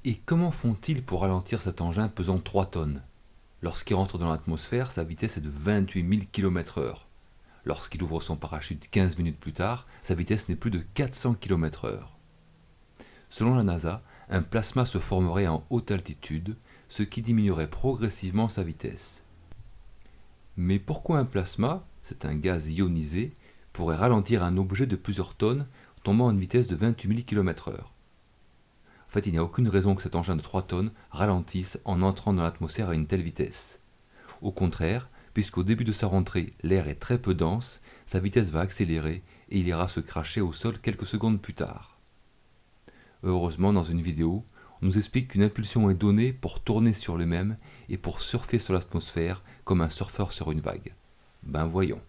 S2: Et comment font-ils pour ralentir cet engin pesant 3 tonnes? Lorsqu'il rentre dans l'atmosphère, sa vitesse est de 28 000 km/h. Lorsqu'il ouvre son parachute 15 minutes plus tard, sa vitesse n'est plus de 400 km/h. Selon la NASA, un plasma se formerait en haute altitude, ce qui diminuerait progressivement sa vitesse. Mais pourquoi un plasma, c'est un gaz ionisé, pourrait ralentir un objet de plusieurs tonnes tombant à une vitesse de 28 000 km/h? En fait, il n'y a aucune raison que cet engin de 3 tonnes ralentisse en entrant dans l'atmosphère à une telle vitesse. Au contraire, puisqu'au début de sa rentrée, l'air est très peu dense, sa vitesse va accélérer et il ira se cracher au sol quelques secondes plus tard. Heureusement, dans une vidéo, on nous explique qu'une impulsion est donnée pour tourner sur lui-même et pour surfer sur l'atmosphère comme un surfeur sur une vague. Ben voyons.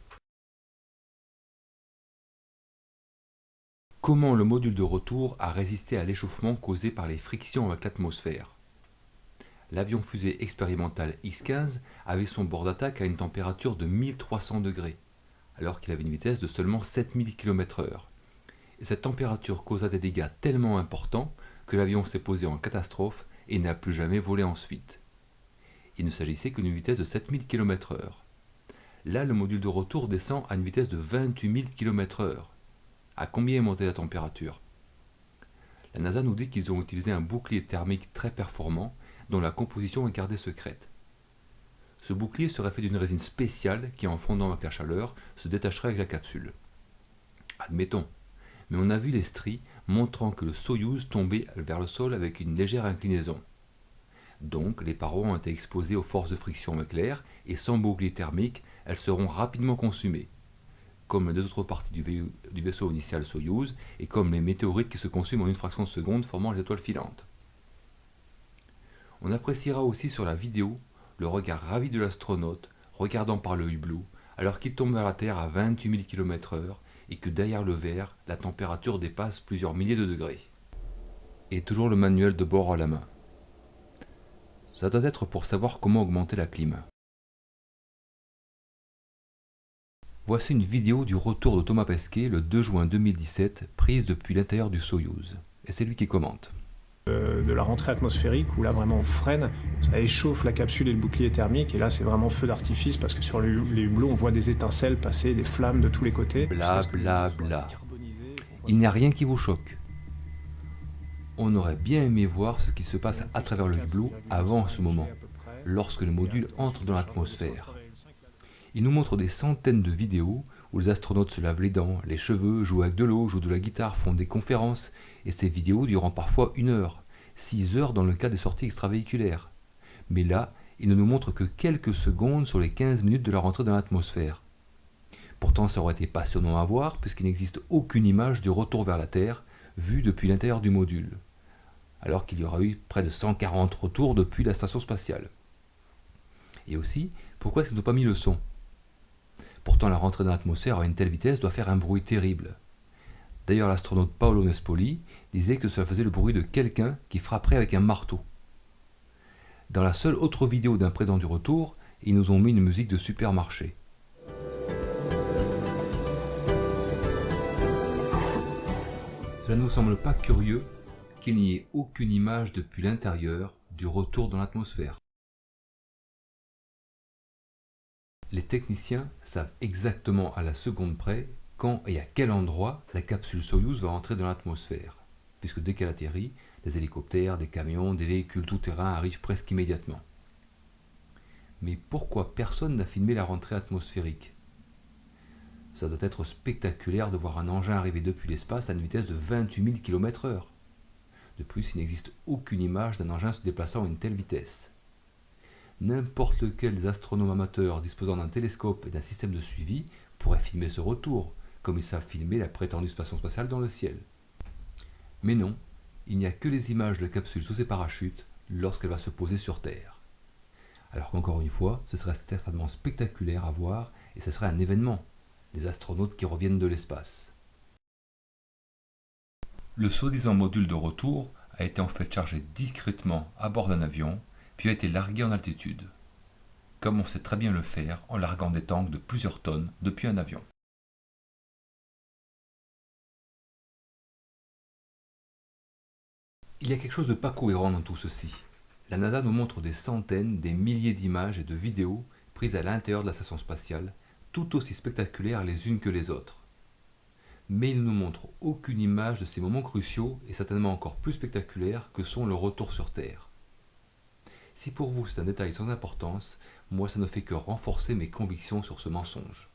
S2: Comment le module de retour a résisté à l'échauffement causé par les frictions avec l'atmosphère? L'avion-fusée expérimental X-15 avait son bord d'attaque à une température de 1300 degrés, alors qu'il avait une vitesse de seulement 7000 km/h. Et cette température causa des dégâts tellement importants que l'avion s'est posé en catastrophe et n'a plus jamais volé ensuite. Il ne s'agissait que d'une vitesse de 7000 km/h. Là, le module de retour descend à une vitesse de 28 000 km/h. À combien est montée la température? La NASA nous dit qu'ils ont utilisé un bouclier thermique très performant dont la composition est gardée secrète. Ce bouclier serait fait d'une résine spéciale qui, en fondant avec la chaleur, se détacherait avec la capsule. Admettons, mais on a vu les stries montrant que le Soyouz tombait vers le sol avec une légère inclinaison. Donc, les parois ont été exposées aux forces de friction avec l'air et sans bouclier thermique, elles seront rapidement consumées, comme les deux autres parties du vaisseau initial Soyouz et comme les météorites qui se consument en une fraction de seconde formant les étoiles filantes. On appréciera aussi sur la vidéo le regard ravi de l'astronaute regardant par le hublot alors qu'il tombe vers la Terre à 28 000 km/h et que derrière le verre, la température dépasse plusieurs milliers de degrés. Et toujours le manuel de bord à la main. Ça doit être pour savoir comment augmenter la clim. Voici une vidéo du retour de Thomas Pesquet le 2 juin 2017, prise depuis l'intérieur du Soyouz. Et c'est lui qui commente.
S3: De la rentrée atmosphérique où là vraiment on freine, ça échauffe la capsule et le bouclier thermique et là c'est vraiment feu d'artifice parce que sur les hublots on voit des étincelles passer, des flammes de tous les côtés.
S2: Bla bla bla. Il n'y a rien qui vous choque. On aurait bien aimé voir ce qui se passe à travers le hublot avant ce moment, lorsque le module entre dans l'atmosphère. Il nous montre des centaines de vidéos où les astronautes se lavent les dents, les cheveux, jouent avec de l'eau, jouent de la guitare, font des conférences, et ces vidéos durant parfois 1 heure, 6 heures dans le cas des sorties extravéhiculaires. Mais là, il ne nous montre que quelques secondes sur les 15 minutes de leur entrée dans l'atmosphère. Pourtant, ça aurait été passionnant à voir, puisqu'il n'existe aucune image du retour vers la Terre, vue depuis l'intérieur du module, alors qu'il y aura eu près de 140 retours depuis la station spatiale. Et aussi, pourquoi est-ce qu'ils n'ont pas mis le son ? Pourtant, la rentrée dans l'atmosphère à une telle vitesse doit faire un bruit terrible. D'ailleurs, l'astronaute Paolo Nespoli disait que cela faisait le bruit de quelqu'un qui frapperait avec un marteau. Dans la seule autre vidéo d'un prédent du retour, ils nous ont mis une musique de supermarché. Cela ne nous semble pas curieux qu'il n'y ait aucune image depuis l'intérieur du retour dans l'atmosphère. Les techniciens savent exactement à la seconde près quand et à quel endroit la capsule Soyouz va entrer dans l'atmosphère, puisque dès qu'elle atterrit, des hélicoptères, des camions, des véhicules tout-terrain arrivent presque immédiatement. Mais pourquoi personne n'a filmé la rentrée atmosphérique? Ça doit être spectaculaire de voir un engin arriver depuis l'espace à une vitesse de 28 000 km/h. De plus, il n'existe aucune image d'un engin se déplaçant à une telle vitesse. N'importe lequel des astronomes amateurs disposant d'un télescope et d'un système de suivi pourrait filmer ce retour, comme ils savent filmer la prétendue station spatiale dans le ciel. Mais non, il n'y a que les images de la capsule sous ses parachutes lorsqu'elle va se poser sur Terre. Alors qu'encore une fois, ce serait certainement spectaculaire à voir et ce serait un événement, des astronautes qui reviennent de l'espace. Le soi-disant module de retour a été en fait chargé discrètement à bord d'un avion, puis a été largué en altitude, comme on sait très bien le faire en larguant des tanks de plusieurs tonnes depuis un avion. Il y a quelque chose de pas cohérent dans tout ceci. La NASA nous montre des centaines, des milliers d'images et de vidéos prises à l'intérieur de la station spatiale, tout aussi spectaculaires les unes que les autres. Mais il ne nous montre aucune image de ces moments cruciaux et certainement encore plus spectaculaires que sont le retour sur Terre. Si pour vous c'est un détail sans importance, moi ça ne fait que renforcer mes convictions sur ce mensonge.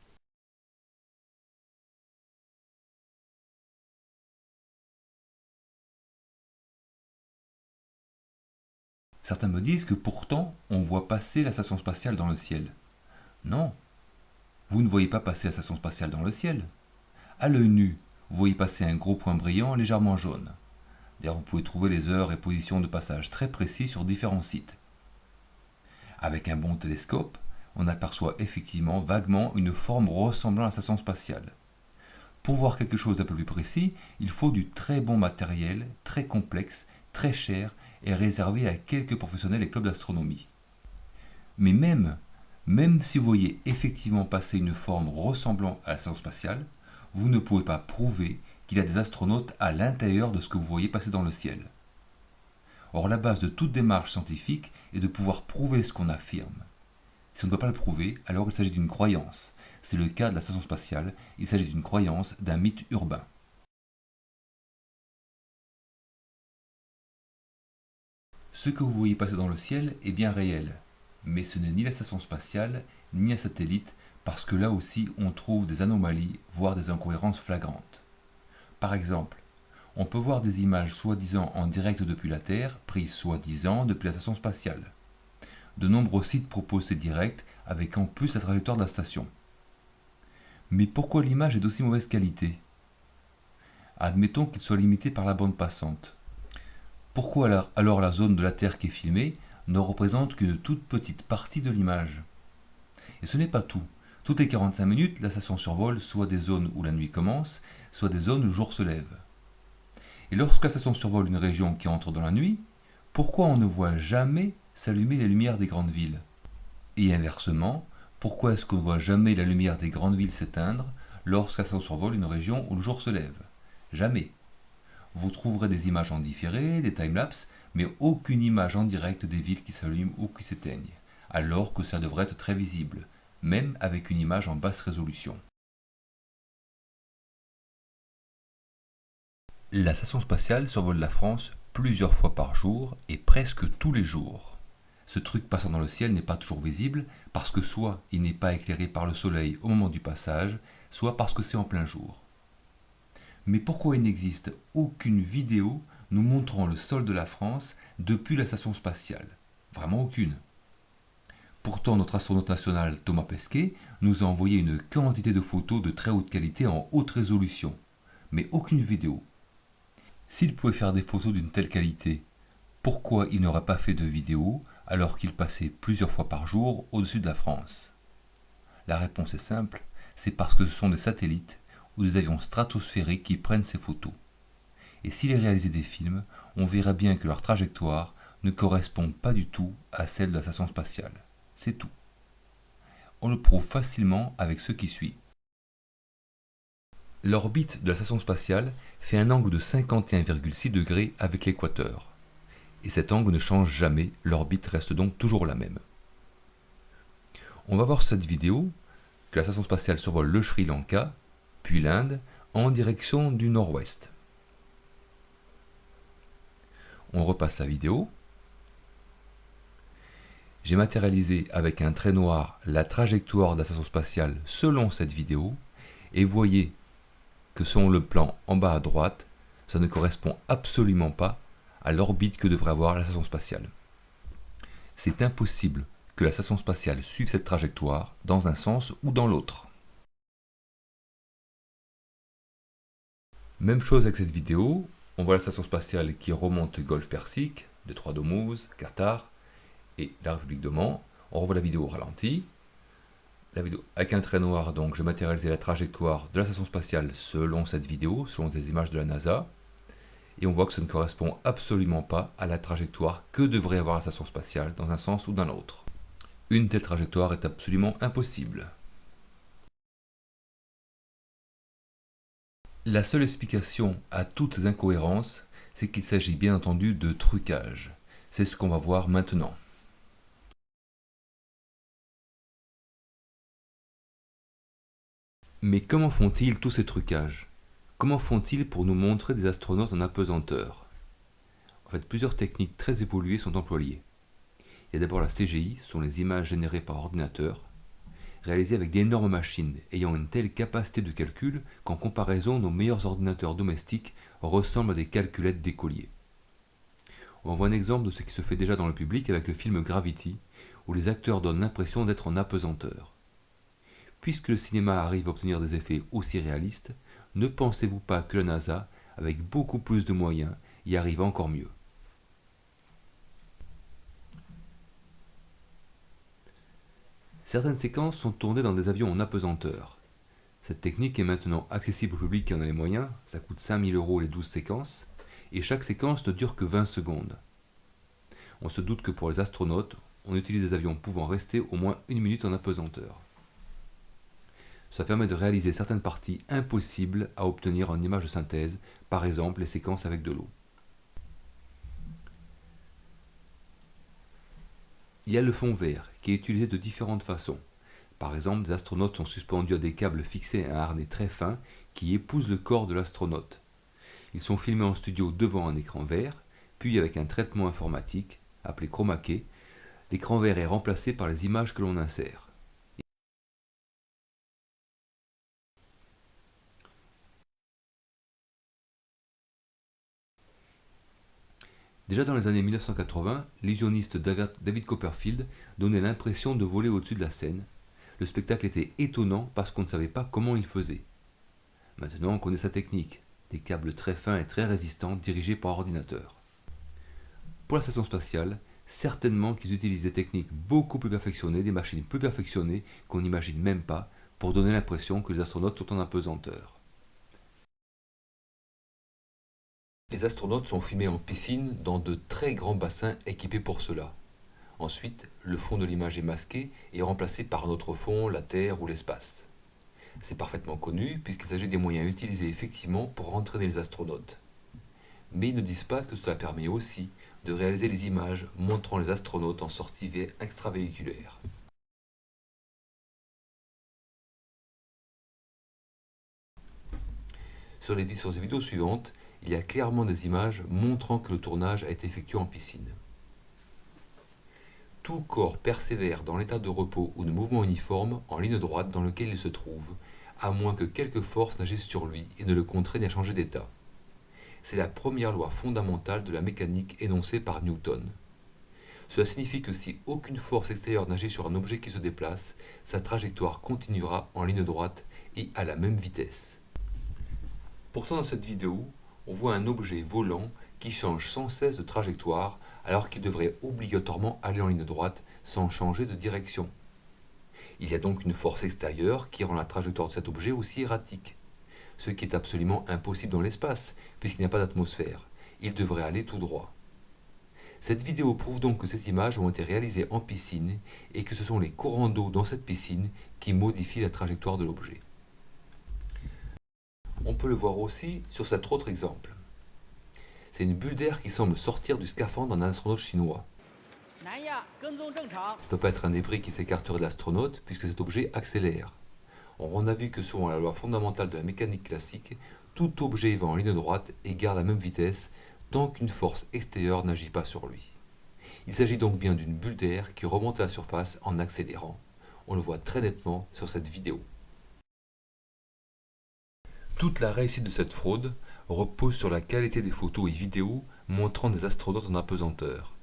S2: Certains me disent que pourtant on voit passer la station spatiale dans le ciel. Non, vous ne voyez pas passer la station spatiale dans le ciel. À l'œil nu, vous voyez passer un gros point brillant légèrement jaune. D'ailleurs, vous pouvez trouver les heures et positions de passage très précis sur différents sites. Avec un bon télescope, on aperçoit effectivement vaguement une forme ressemblant à la station spatiale. Pour voir quelque chose d'un peu plus précis, il faut du très bon matériel, très complexe, très cher et réservé à quelques professionnels et clubs d'astronomie. Mais même si vous voyez effectivement passer une forme ressemblant à la station spatiale, vous ne pouvez pas prouver qu'il y a des astronautes à l'intérieur de ce que vous voyez passer dans le ciel. Or, la base de toute démarche scientifique est de pouvoir prouver ce qu'on affirme. Si on ne peut pas le prouver, alors il s'agit d'une croyance. C'est le cas de la station spatiale, il s'agit d'une croyance, d'un mythe urbain. Ce que vous voyez passer dans le ciel est bien réel, mais ce n'est ni la station spatiale, ni un satellite, parce que là aussi on trouve des anomalies, voire des incohérences flagrantes. Par exemple, on peut voir des images soi-disant en direct depuis la Terre, prises soi-disant depuis la station spatiale. De nombreux sites proposent ces directs, avec en plus la trajectoire de la station. Mais pourquoi l'image est d'aussi mauvaise qualité? Admettons qu'il soit limité par la bande passante. Pourquoi alors la zone de la Terre qui est filmée ne représente qu'une toute petite partie de l'image? Et ce n'est pas tout. Toutes les 45 minutes, la station survole soit des zones où la nuit commence, soit des zones où le jour se lève. Et lorsque la station survole une région qui entre dans la nuit, pourquoi on ne voit jamais s'allumer les lumières des grandes villes? Et inversement, pourquoi est-ce qu'on ne voit jamais la lumière des grandes villes s'éteindre lorsque la station survole une région où le jour se lève? Jamais. Vous trouverez des images en différé, des timelapses, mais aucune image en direct des villes qui s'allument ou qui s'éteignent, alors que ça devrait être très visible, même avec une image en basse résolution. La station spatiale survole la France plusieurs fois par jour et presque tous les jours. Ce truc passant dans le ciel n'est pas toujours visible parce que soit il n'est pas éclairé par le soleil au moment du passage, soit parce que c'est en plein jour. Mais pourquoi il n'existe aucune vidéo nous montrant le sol de la France depuis la station spatiale? Vraiment aucune. Pourtant, notre astronaute national Thomas Pesquet nous a envoyé une quantité de photos de très haute qualité en haute résolution, mais aucune vidéo. S'il pouvait faire des photos d'une telle qualité, pourquoi il n'aurait pas fait de vidéo alors qu'il passait plusieurs fois par jour au-dessus de la France? La réponse est simple, c'est parce que ce sont des satellites ou des avions stratosphériques qui prennent ces photos. Et s'il réalisait des films, on verrait bien que leur trajectoire ne correspond pas du tout à celle de la station spatiale. C'est tout. On le prouve facilement avec ce qui suit. L'orbite de la station spatiale fait un angle de 51,6 degrés avec l'équateur. Et cet angle ne change jamais, l'orbite reste donc toujours la même. On va voir sur cette vidéo que la station spatiale survole le Sri Lanka, puis l'Inde, en direction du nord-ouest. On repasse la vidéo. J'ai matérialisé avec un trait noir la trajectoire de la station spatiale selon cette vidéo, et voyez que selon le plan en bas à droite, ça ne correspond absolument pas à l'orbite que devrait avoir la station spatiale. C'est impossible que la station spatiale suive cette trajectoire dans un sens ou dans l'autre. Même chose avec cette vidéo, on voit la station spatiale qui remonte le golfe Persique, détroit d'Ormuz, Qatar et la République d'Oman. On revoit la vidéo au ralenti. La vidéo avec un trait noir, donc je matérialisais la trajectoire de la station spatiale selon cette vidéo, selon des images de la NASA. Et on voit que ça ne correspond absolument pas à la trajectoire que devrait avoir la station spatiale dans un sens ou dans l'autre. Une telle trajectoire est absolument impossible. La seule explication à toutes ces incohérences, c'est qu'il s'agit bien entendu de trucage. C'est ce qu'on va voir maintenant. Mais comment font-ils tous ces trucages? Comment font-ils pour nous montrer des astronautes en apesanteur? En fait, plusieurs techniques très évoluées sont employées. Il y a d'abord la CGI, ce sont les images générées par ordinateur, réalisées avec d'énormes machines ayant une telle capacité de calcul qu'en comparaison, nos meilleurs ordinateurs domestiques ressemblent à des calculettes d'écoliers. On voit un exemple de ce qui se fait déjà dans le public avec le film Gravity, où les acteurs donnent l'impression d'être en apesanteur. Puisque le cinéma arrive à obtenir des effets aussi réalistes, ne pensez-vous pas que la NASA, avec beaucoup plus de moyens, y arrive encore mieux? Certaines séquences sont tournées dans des avions en apesanteur. Cette technique est maintenant accessible au public qui en a les moyens, ça coûte 5 000 € les 12 séquences, et chaque séquence ne dure que 20 secondes. On se doute que pour les astronautes, on utilise des avions pouvant rester au moins 1 minute en apesanteur. Ça permet de réaliser certaines parties impossibles à obtenir en images de synthèse, par exemple les séquences avec de l'eau. Il y a le fond vert, qui est utilisé de différentes façons. Par exemple, des astronautes sont suspendus à des câbles fixés à un harnais très fin qui épouse le corps de l'astronaute. Ils sont filmés en studio devant un écran vert, puis avec un traitement informatique, appelé chroma key, l'écran vert est remplacé par les images que l'on insère. Déjà dans les années 1980, l'illusionniste David Copperfield donnait l'impression de voler au-dessus de la scène. Le spectacle était étonnant parce qu'on ne savait pas comment il faisait. Maintenant on connaît sa technique, des câbles très fins et très résistants dirigés par ordinateur. Pour la station spatiale, certainement qu'ils utilisent des techniques beaucoup plus perfectionnées, des machines plus perfectionnées qu'on n'imagine même pas, pour donner l'impression que les astronautes sont en apesanteur. Les astronautes sont filmés en piscine dans de très grands bassins équipés pour cela. Ensuite, le fond de l'image est masqué et remplacé par un autre fond, la Terre ou l'espace. C'est parfaitement connu puisqu'il s'agit des moyens utilisés effectivement pour entraîner les astronautes. Mais ils ne disent pas que cela permet aussi de réaliser les images montrant les astronautes en sortie extravéhiculaire. Sur les vidéos suivantes, il y a clairement des images montrant que le tournage a été effectué en piscine. Tout corps persévère dans l'état de repos ou de mouvement uniforme en ligne droite dans lequel il se trouve, à moins que quelque force n'agisse sur lui et ne le contraigne à changer d'état. C'est la première loi fondamentale de la mécanique énoncée par Newton. Cela signifie que si aucune force extérieure n'agit sur un objet qui se déplace, sa trajectoire continuera en ligne droite et à la même vitesse. Pourtant dans cette vidéo, on voit un objet volant qui change sans cesse de trajectoire alors qu'il devrait obligatoirement aller en ligne droite sans changer de direction. Il y a donc une force extérieure qui rend la trajectoire de cet objet aussi erratique, ce qui est absolument impossible dans l'espace puisqu'il n'y a pas d'atmosphère. Il devrait aller tout droit. Cette vidéo prouve donc que ces images ont été réalisées en piscine et que ce sont les courants d'eau dans cette piscine qui modifient la trajectoire de l'objet. On peut le voir aussi sur cet autre exemple. C'est une bulle d'air qui semble sortir du scaphandre d'un astronaute chinois. Ce ne peut pas être un débris qui s'écarterait de l'astronaute puisque cet objet accélère. On a vu que selon la loi fondamentale de la mécanique classique, tout objet va en ligne droite et garde la même vitesse tant qu'une force extérieure n'agit pas sur lui. Il s'agit donc bien d'une bulle d'air qui remonte à la surface en accélérant. On le voit très nettement sur cette vidéo. Toute la réussite de cette fraude repose sur la qualité des photos et vidéos montrant des astronautes en apesanteur.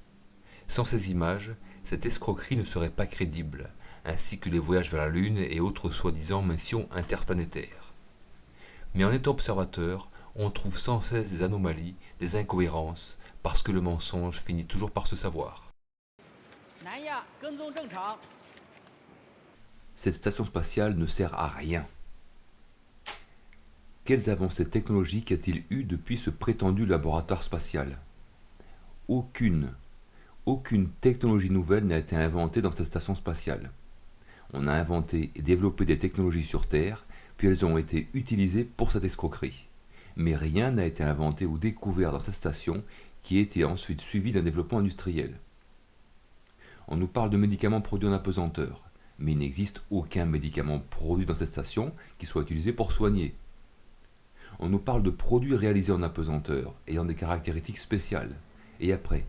S2: Sans ces images, cette escroquerie ne serait pas crédible, ainsi que les voyages vers la Lune et autres soi-disant missions interplanétaires. Mais en étant observateur, on trouve sans cesse des anomalies, des incohérences, parce que le mensonge finit toujours par se savoir. Cette station spatiale ne sert à rien. Quelles avancées technologiques a-t-il eu depuis ce prétendu laboratoire spatial? Aucune technologie nouvelle n'a été inventée dans cette station spatiale. On a inventé et développé des technologies sur Terre, puis elles ont été utilisées pour cette escroquerie. Mais rien n'a été inventé ou découvert dans cette station qui a été ensuite suivi d'un développement industriel. On nous parle de médicaments produits en apesanteur, mais il n'existe aucun médicament produit dans cette station qui soit utilisé pour soigner. On nous parle de produits réalisés en apesanteur, ayant des caractéristiques spéciales. Et après,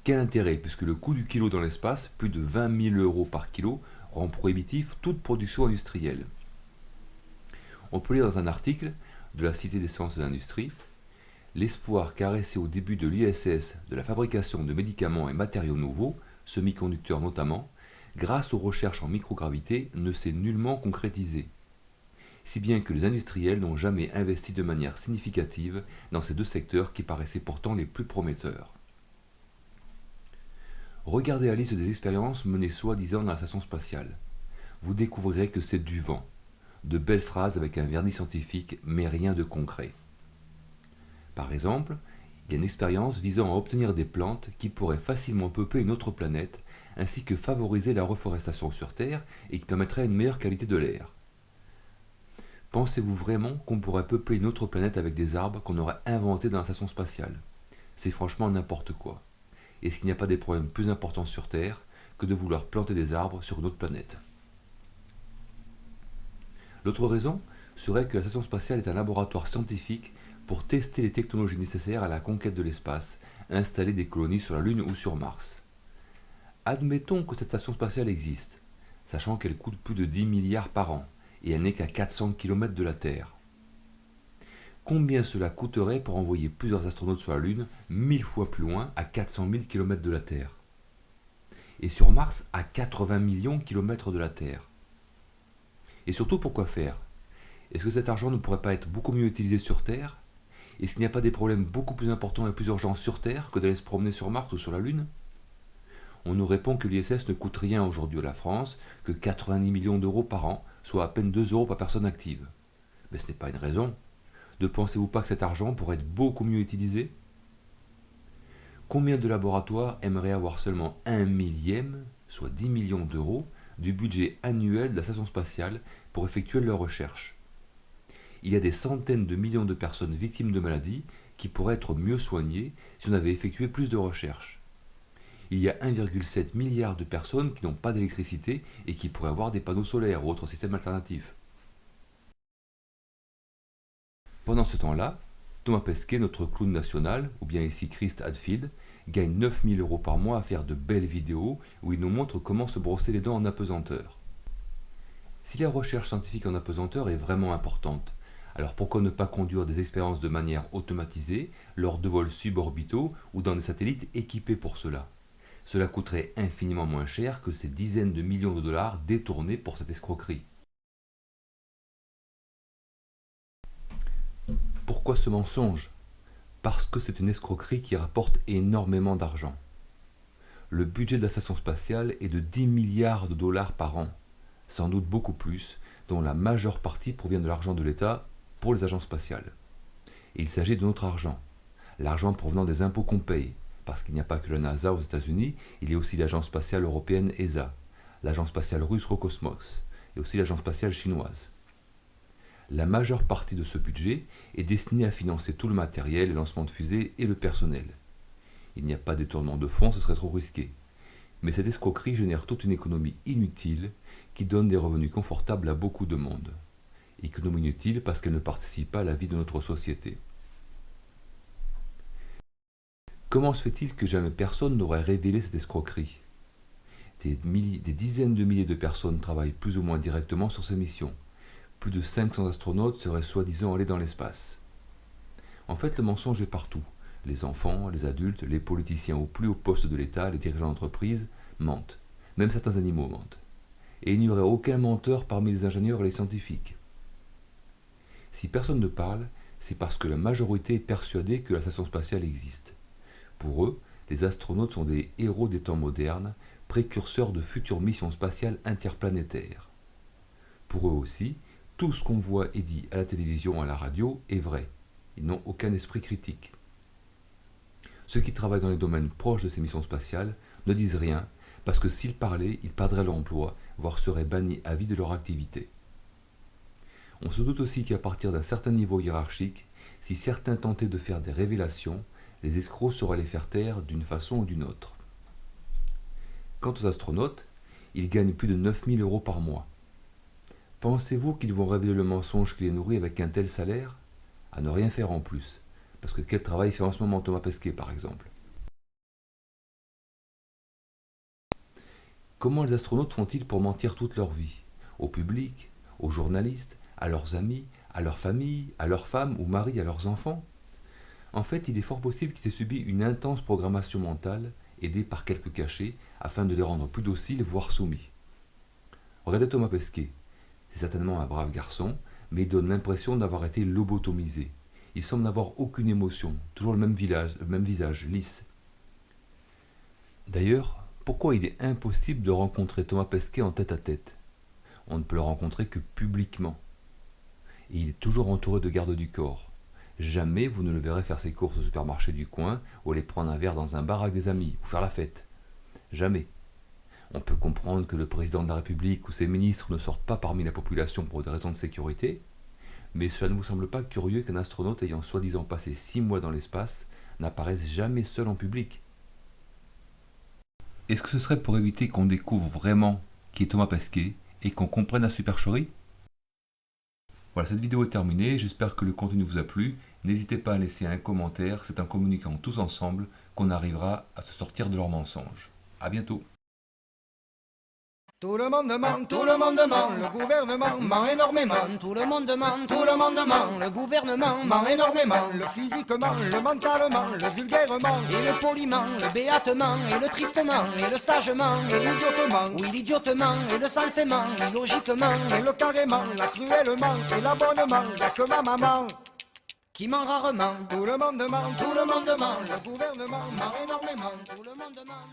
S2: quel intérêt puisque le coût du kilo dans l'espace, plus de 20 000 € par kilo, rend prohibitif toute production industrielle. On peut lire dans un article de la Cité des sciences de l'industrie « L'espoir caressé au début de l'ISS de la fabrication de médicaments et matériaux nouveaux, semi-conducteurs notamment, grâce aux recherches en microgravité, ne s'est nullement concrétisé. Si bien que les industriels n'ont jamais investi de manière significative dans ces deux secteurs qui paraissaient pourtant les plus prometteurs. » Regardez la liste des expériences menées soi-disant dans la station spatiale. Vous découvrirez que c'est du vent. De belles phrases avec un vernis scientifique, mais rien de concret. Par exemple, il y a une expérience visant à obtenir des plantes qui pourraient facilement peupler une autre planète, ainsi que favoriser la reforestation sur Terre et qui permettrait une meilleure qualité de l'air. Pensez-vous vraiment qu'on pourrait peupler une autre planète avec des arbres qu'on aurait inventés dans la station spatiale? C'est franchement n'importe quoi. Est-ce qu'il n'y a pas des problèmes plus importants sur Terre que de vouloir planter des arbres sur une autre planète. L'autre raison serait que la station spatiale est un laboratoire scientifique pour tester les technologies nécessaires à la conquête de l'espace, installer des colonies sur la Lune ou sur Mars. Admettons que cette station spatiale existe, sachant qu'elle coûte plus de 10 milliards par an, et elle n'est qu'à 400 km de la Terre. Combien cela coûterait pour envoyer plusieurs astronautes sur la Lune, 1000 fois plus loin, à 400 000 km de la Terre? Et sur Mars, à 80 millions de km de la Terre? Et surtout, pourquoi faire? Est-ce que cet argent ne pourrait pas être beaucoup mieux utilisé sur Terre? Est-ce qu'il n'y a pas des problèmes beaucoup plus importants et plus urgents sur Terre que d'aller se promener sur Mars ou sur la Lune? On nous répond que l'ISS ne coûte rien aujourd'hui à la France, que 90 millions d'euros par an, soit à peine 2 euros par personne active. Mais ce n'est pas une raison. Ne pensez-vous pas que cet argent pourrait être beaucoup mieux utilisé? Combien de laboratoires aimeraient avoir seulement 1 millième, soit 10 millions d'euros, du budget annuel de la station spatiale pour effectuer leurs recherches? Il y a des centaines de millions de personnes victimes de maladies qui pourraient être mieux soignées si on avait effectué plus de recherches. Il y a 1,7 milliard de personnes qui n'ont pas d'électricité et qui pourraient avoir des panneaux solaires ou autres systèmes alternatifs. Pendant ce temps-là, Thomas Pesquet, notre clown national, ou bien ici Christ Hadfield, gagne 9 000 € par mois à faire de belles vidéos où il nous montre comment se brosser les dents en apesanteur. Si la recherche scientifique en apesanteur est vraiment importante, alors pourquoi ne pas conduire des expériences de manière automatisée lors de vols suborbitaux ou dans des satellites équipés pour cela? Cela coûterait infiniment moins cher que ces dizaines de millions de dollars détournés pour cette escroquerie. Pourquoi ce mensonge? Parce que c'est une escroquerie qui rapporte énormément d'argent. Le budget de la station spatiale est de 10 milliards de dollars par an, sans doute beaucoup plus, dont la majeure partie provient de l'argent de l'État pour les agences spatiales. Et il s'agit de notre argent, l'argent provenant des impôts qu'on paye, parce qu'il n'y a pas que la NASA aux États-Unis, il y a aussi l'agence spatiale européenne ESA, l'agence spatiale russe Roscosmos, et aussi l'agence spatiale chinoise. La majeure partie de ce budget est destinée à financer tout le matériel, les lancements de fusées et le personnel. Il n'y a pas de détournement de fonds, ce serait trop risqué. Mais cette escroquerie génère toute une économie inutile qui donne des revenus confortables à beaucoup de monde. Économie inutile parce qu'elle ne participe pas à la vie de notre société. Comment se fait-il que jamais personne n'aurait révélé cette escroquerie? Des dizaines de milliers de personnes travaillent plus ou moins directement sur ces missions. Plus de 500 astronautes seraient soi-disant allés dans l'espace. En fait, le mensonge est partout. Les enfants, les adultes, les politiciens au plus haut poste de l'État, les dirigeants d'entreprise mentent. Même certains animaux mentent. Et il n'y aurait aucun menteur parmi les ingénieurs et les scientifiques. Si personne ne parle, c'est parce que la majorité est persuadée que la station spatiale existe. Pour eux, les astronautes sont des héros des temps modernes, précurseurs de futures missions spatiales interplanétaires. Pour eux aussi, tout ce qu'on voit et dit à la télévision, à la radio, est vrai. Ils n'ont aucun esprit critique. Ceux qui travaillent dans les domaines proches de ces missions spatiales ne disent rien, parce que s'ils parlaient, ils perdraient leur emploi, voire seraient bannis à vie de leur activité. On se doute aussi qu'à partir d'un certain niveau hiérarchique, si certains tentaient de faire des révélations, les escrocs sauraient les faire taire d'une façon ou d'une autre. Quant aux astronautes, ils gagnent plus de 9 000 € par mois. Pensez-vous qu'ils vont révéler le mensonge qui les nourrit avec un tel salaire? À ne rien faire en plus, parce que quel travail fait en ce moment Thomas Pesquet par exemple? Comment les astronautes font-ils pour mentir toute leur vie? Au public, aux journalistes, à leurs amis, à leur famille, à leurs femmes ou maris, à leurs enfants? En fait, il est fort possible qu'ils aient subi une intense programmation mentale, aidée par quelques cachets, afin de les rendre plus dociles, voire soumis. Regardez Thomas Pesquet. C'est certainement un brave garçon, mais il donne l'impression d'avoir été lobotomisé. Il semble n'avoir aucune émotion, toujours le même visage, lisse. D'ailleurs, pourquoi il est impossible de rencontrer Thomas Pesquet en tête-à-tête? On ne peut le rencontrer que publiquement. Et il est toujours entouré de gardes du corps. Jamais vous ne le verrez faire ses courses au supermarché du coin ou aller prendre un verre dans un bar avec des amis ou faire la fête. Jamais. On peut comprendre que le président de la République ou ses ministres ne sortent pas parmi la population pour des raisons de sécurité, mais cela ne vous semble pas curieux qu'un astronaute ayant soi-disant passé 6 mois dans l'espace n'apparaisse jamais seul en public? Est-ce que ce serait pour éviter qu'on découvre vraiment qui est Thomas Pesquet et qu'on comprenne la supercherie? Voilà, cette vidéo est terminée, j'espère que le contenu vous a plu. N'hésitez pas à laisser un commentaire, c'est en communiquant tous ensemble qu'on arrivera à se sortir de leurs mensonges. A bientôt.
S5: Tout le monde ment, le gouvernement ment énormément. Tout le monde ment, le gouvernement ment énormément. Le physiquement, le mentalement, le vulgairement, et le poliment, le béatement, et le tristement, et le sagement, et l'idiotement, oui l'idiotement, et le sensément, l'illogiquement, et le carrément, la cruellement, et l'abonnement, y'a que ma maman qui ment rarement. Tout le monde ment, le gouvernement ment énormément. Tout le monde ment,